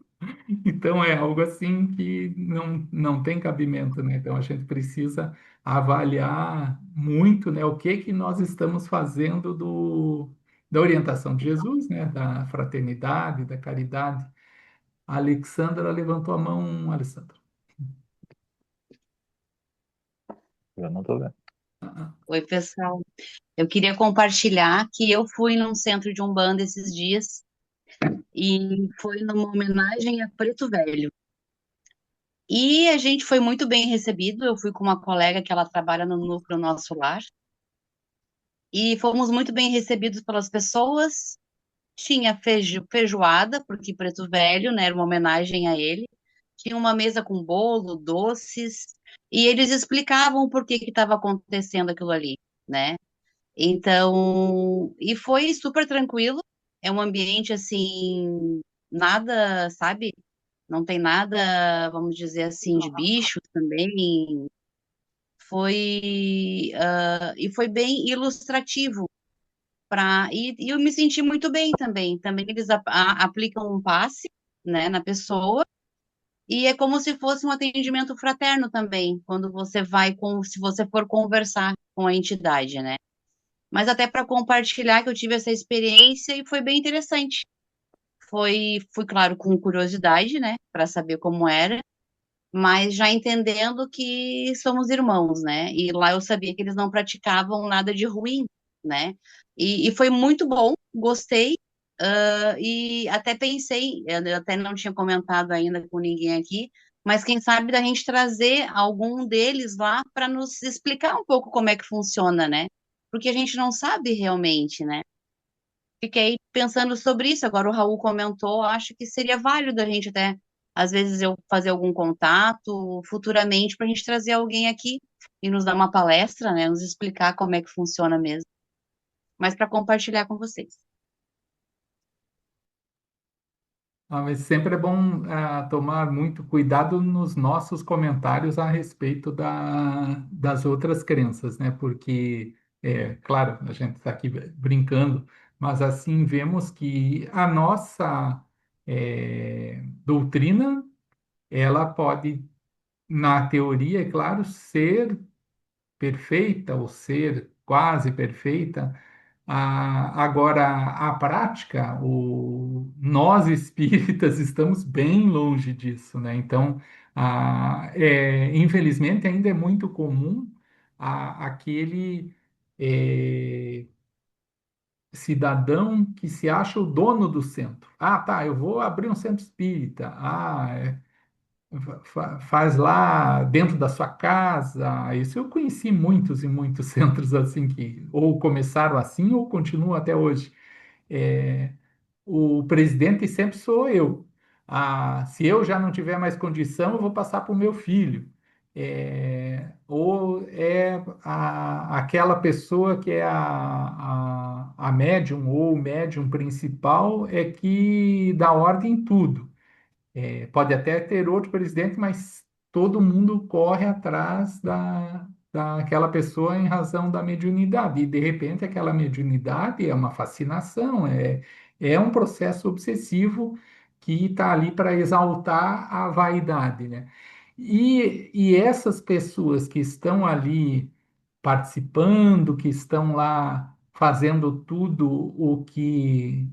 Então é algo assim que não tem cabimento, né? Então a gente precisa avaliar muito, né, o que que nós estamos fazendo da orientação de Jesus, né, da fraternidade, da caridade. A Alexandra levantou a mão, Alessandra. Eu não estou vendo. Oi, pessoal. Eu queria compartilhar que eu fui num centro de Umbanda esses dias e foi numa homenagem a Preto Velho. E a gente foi muito bem recebido. Eu fui com uma colega que ela trabalha no Núcleo Nosso Lar e fomos muito bem recebidos pelas pessoas. Tinha feijoada, porque Preto Velho, né, era uma homenagem a ele. Tinha uma mesa com bolo, doces, e eles explicavam por que que estava acontecendo aquilo ali, né? Então, e foi super tranquilo. É um ambiente assim, nada, sabe? Não tem nada, vamos dizer assim, de bichos também. E foi bem ilustrativo e eu me senti muito bem também. Também eles aplicam um passe, né, na pessoa. E é como se fosse um atendimento fraterno também, quando você se você for conversar com a entidade, né? Mas até para compartilhar que eu tive essa experiência e foi bem interessante. Fui, claro, com curiosidade, né, para saber como era, mas já entendendo que somos irmãos, né? E lá eu sabia que eles não praticavam nada de ruim, né? E foi muito bom, gostei, e até pensei, eu até não tinha comentado ainda com ninguém aqui, mas quem sabe da gente trazer algum deles lá para nos explicar um pouco como é que funciona, né? Porque a gente não sabe realmente, né? Fiquei pensando sobre isso. Agora o Raul comentou, acho que seria válido a gente até, às vezes, eu fazer algum contato futuramente para a gente trazer alguém aqui e nos dar uma palestra, né? Nos explicar como é que funciona mesmo. Mas para compartilhar com vocês. Mas sempre é bom tomar muito cuidado nos nossos comentários a respeito das outras crenças, né? Porque, claro, a gente está aqui brincando, mas assim vemos que a nossa doutrina, ela pode, na teoria, é claro, ser perfeita ou ser quase perfeita, Agora, a prática, nós espíritas estamos bem longe disso, né? Então, infelizmente, ainda é muito comum aquele é, cidadão que se acha o dono do centro. Ah, tá, eu vou abrir um centro espírita. Faz lá dentro da sua casa. Isso eu conheci muitos e muitos centros assim que ou começaram assim ou continuam até hoje. É, o presidente sempre sou eu. Se eu já não tiver mais condição, eu vou passar para o meu filho. Ou é aquela pessoa que é a médium ou o médium principal é que dá ordem em tudo. Pode até ter outro presidente, mas todo mundo corre atrás daquela pessoa em razão da mediunidade. E, de repente, aquela mediunidade é uma fascinação, é um processo obsessivo que está ali para exaltar a vaidade, né? E essas pessoas que estão ali participando, que estão lá fazendo tudo o que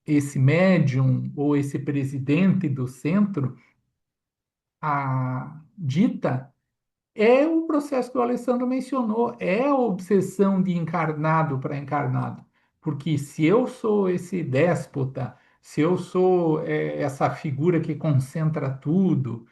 esse médium ou esse presidente do centro dita, é o processo que o Alessandro mencionou, é a obsessão de encarnado para encarnado. Porque se eu sou esse déspota, se eu sou essa figura que concentra tudo,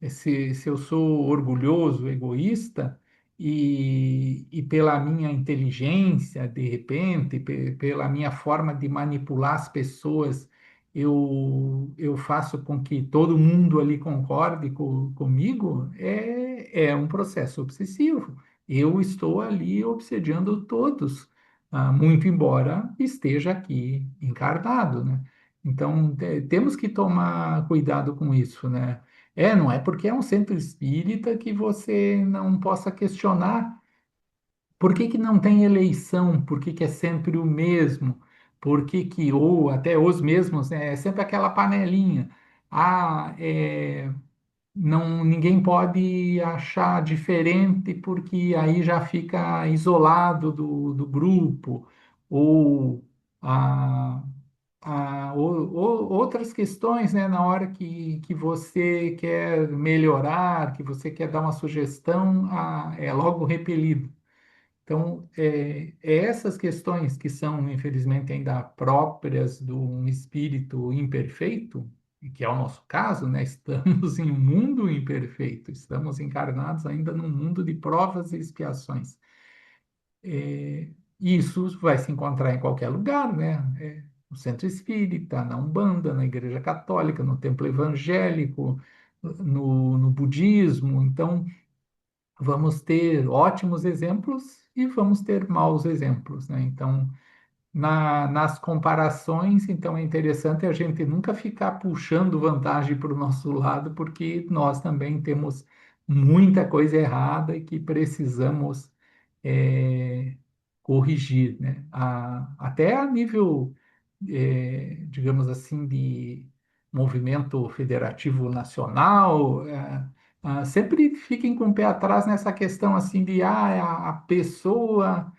se eu sou orgulhoso, egoísta, e pela minha inteligência, de repente, pela minha forma de manipular as pessoas, eu faço com que todo mundo ali concorde comigo, é um processo obsessivo. Eu estou ali obsediando todos, muito embora esteja aqui encarnado, né? Então, temos que tomar cuidado com isso, né? Não é porque é um centro espírita que você não possa questionar por que que não tem eleição? Por que que é sempre o mesmo? Por que que, ou até os mesmos, né? É sempre aquela panelinha. Ah, não, ninguém pode achar diferente porque aí já fica isolado do grupo. Ou, ah, outras questões, né? Na hora que você quer melhorar, que você quer dar uma sugestão, é logo repelido. Então, essas questões que são, infelizmente, ainda próprias de um espírito imperfeito, e que é o nosso caso, né? Estamos em um mundo imperfeito, estamos encarnados ainda num mundo de provas e expiações. É, isso vai se encontrar em qualquer lugar, né? No centro espírita, na Umbanda, na Igreja Católica, no templo evangélico, no budismo. Então, vamos ter ótimos exemplos e vamos ter maus exemplos, né? Então, nas comparações, então é interessante a gente nunca ficar puxando vantagem para o nosso lado, porque nós também temos muita coisa errada e que precisamos é, corrigir, né? Até a nível, digamos assim, de movimento federativo nacional, sempre fiquem com o pé atrás nessa questão assim de a pessoa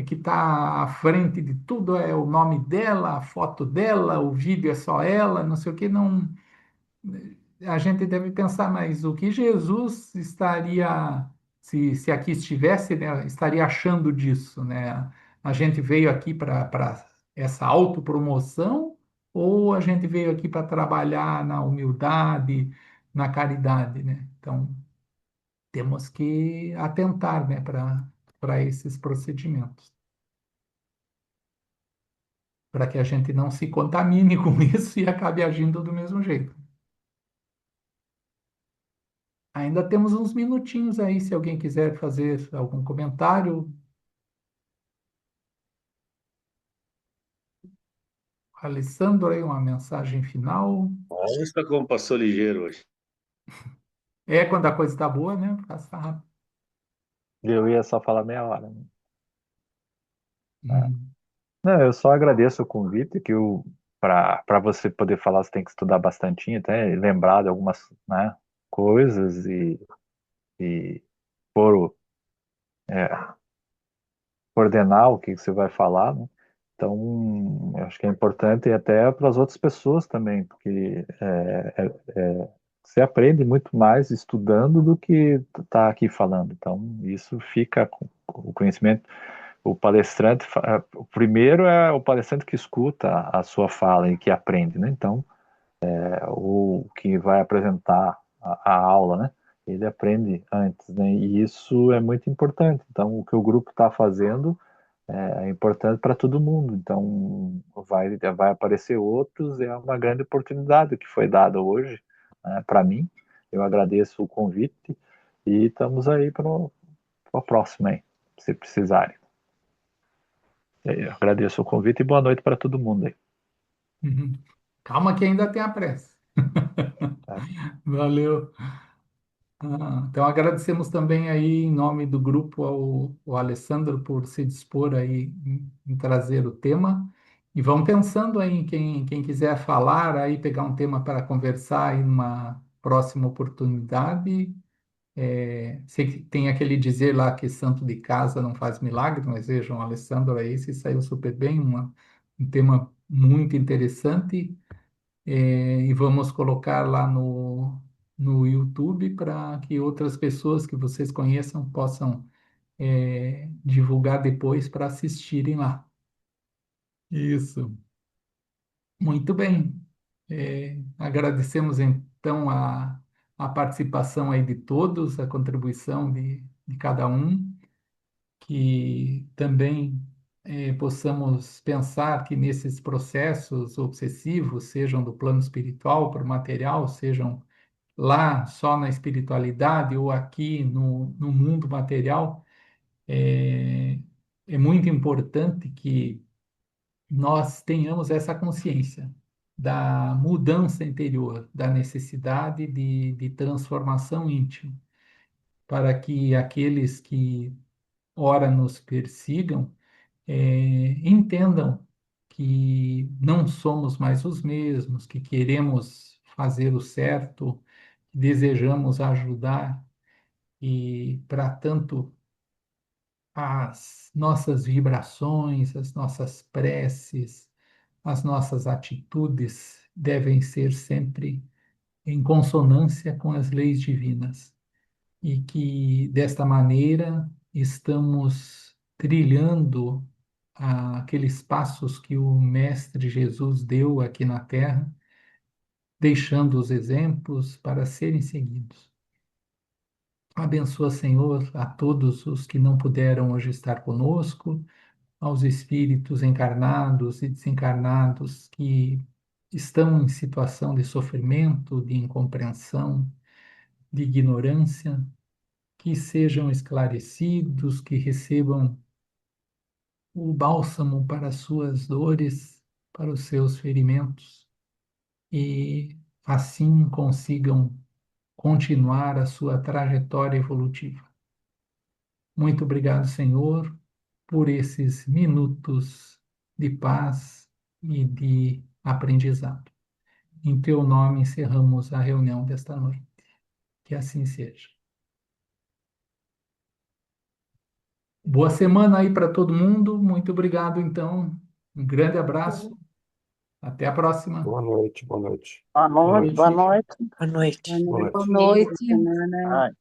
que está à frente de tudo é o nome dela, a foto dela, o vídeo é só ela, não sei o que, não. A gente deve pensar, mas o que Jesus estaria, se aqui estivesse, né, estaria achando disso, né? A gente veio aqui para essa autopromoção ou a gente veio aqui para trabalhar na humildade, na caridade, né? Então, temos que atentar, né, para esses procedimentos, para que a gente não se contamine com isso e acabe agindo do mesmo jeito. Ainda temos uns minutinhos aí, se alguém quiser fazer algum comentário. Alessandro, aí uma mensagem final. Nossa, como passou ligeiro hoje. Quando a coisa está boa, né? Passa rápido. Eu ia só falar meia hora, né? Hum. Não, eu só agradeço o convite, que para você poder falar, você tem que estudar bastante, até lembrar de algumas, né, coisas e por, é, coordenar o que você vai falar, né? Então, eu acho que é importante e até para as outras pessoas também, porque você aprende muito mais estudando do que tá aqui falando. Então, isso fica com o conhecimento. O palestrante, o primeiro é o palestrante que escuta a sua fala e que aprende, né? Então, o que vai apresentar a aula, né? Ele aprende antes, né? E isso é muito importante. Então, o que o grupo está fazendo é importante para todo mundo. Então, vai aparecer outros, é uma grande oportunidade que foi dada hoje, né, para mim. Eu agradeço o convite e estamos aí para a próxima, aí, se precisarem. Eu agradeço o convite e boa noite para todo mundo aí. Uhum. Calma que ainda tem a pressa. Tá? Valeu. Então agradecemos também aí em nome do grupo ao Alessandro por se dispor aí em trazer o tema. E vamos pensando aí em quem quiser falar, aí pegar um tema para conversar em uma próxima oportunidade. Sei que tem aquele dizer lá que santo de casa não faz milagre, mas vejam, o Alessandro aí se saiu super bem, um tema muito interessante. E vamos colocar lá no YouTube para que outras pessoas que vocês conheçam possam divulgar depois para assistirem lá. Isso. Muito bem. Agradecemos então a participação aí de todos, a contribuição de cada um, que também possamos pensar que nesses processos obsessivos, sejam do plano espiritual para o material, sejam lá só na espiritualidade ou aqui no mundo material, é, é muito importante que nós tenhamos essa consciência da mudança interior, da necessidade de transformação íntima, para que aqueles que ora nos persigam entendam que não somos mais os mesmos, que queremos fazer o certo, desejamos ajudar e, para tanto, as nossas vibrações, as nossas preces, as nossas atitudes devem ser sempre em consonância com as leis divinas e que desta maneira estamos trilhando aqueles passos que o Mestre Jesus deu aqui na Terra, deixando os exemplos para serem seguidos. Abençoa, Senhor, a todos os que não puderam hoje estar conosco, aos espíritos encarnados e desencarnados que estão em situação de sofrimento, de incompreensão, de ignorância, que sejam esclarecidos, que recebam o bálsamo para as suas dores, para os seus ferimentos e assim consigam continuar a sua trajetória evolutiva. Muito obrigado, Senhor, por esses minutos de paz e de aprendizado. Em teu nome encerramos a reunião desta noite. Que assim seja. Boa semana aí para todo mundo. Muito obrigado, então. Um grande abraço. Até a próxima. Boa noite, boa noite. Boa Boa noite, boa noite. noite. Boa noite. Boa Boa noite. noite, boa semana. Ai.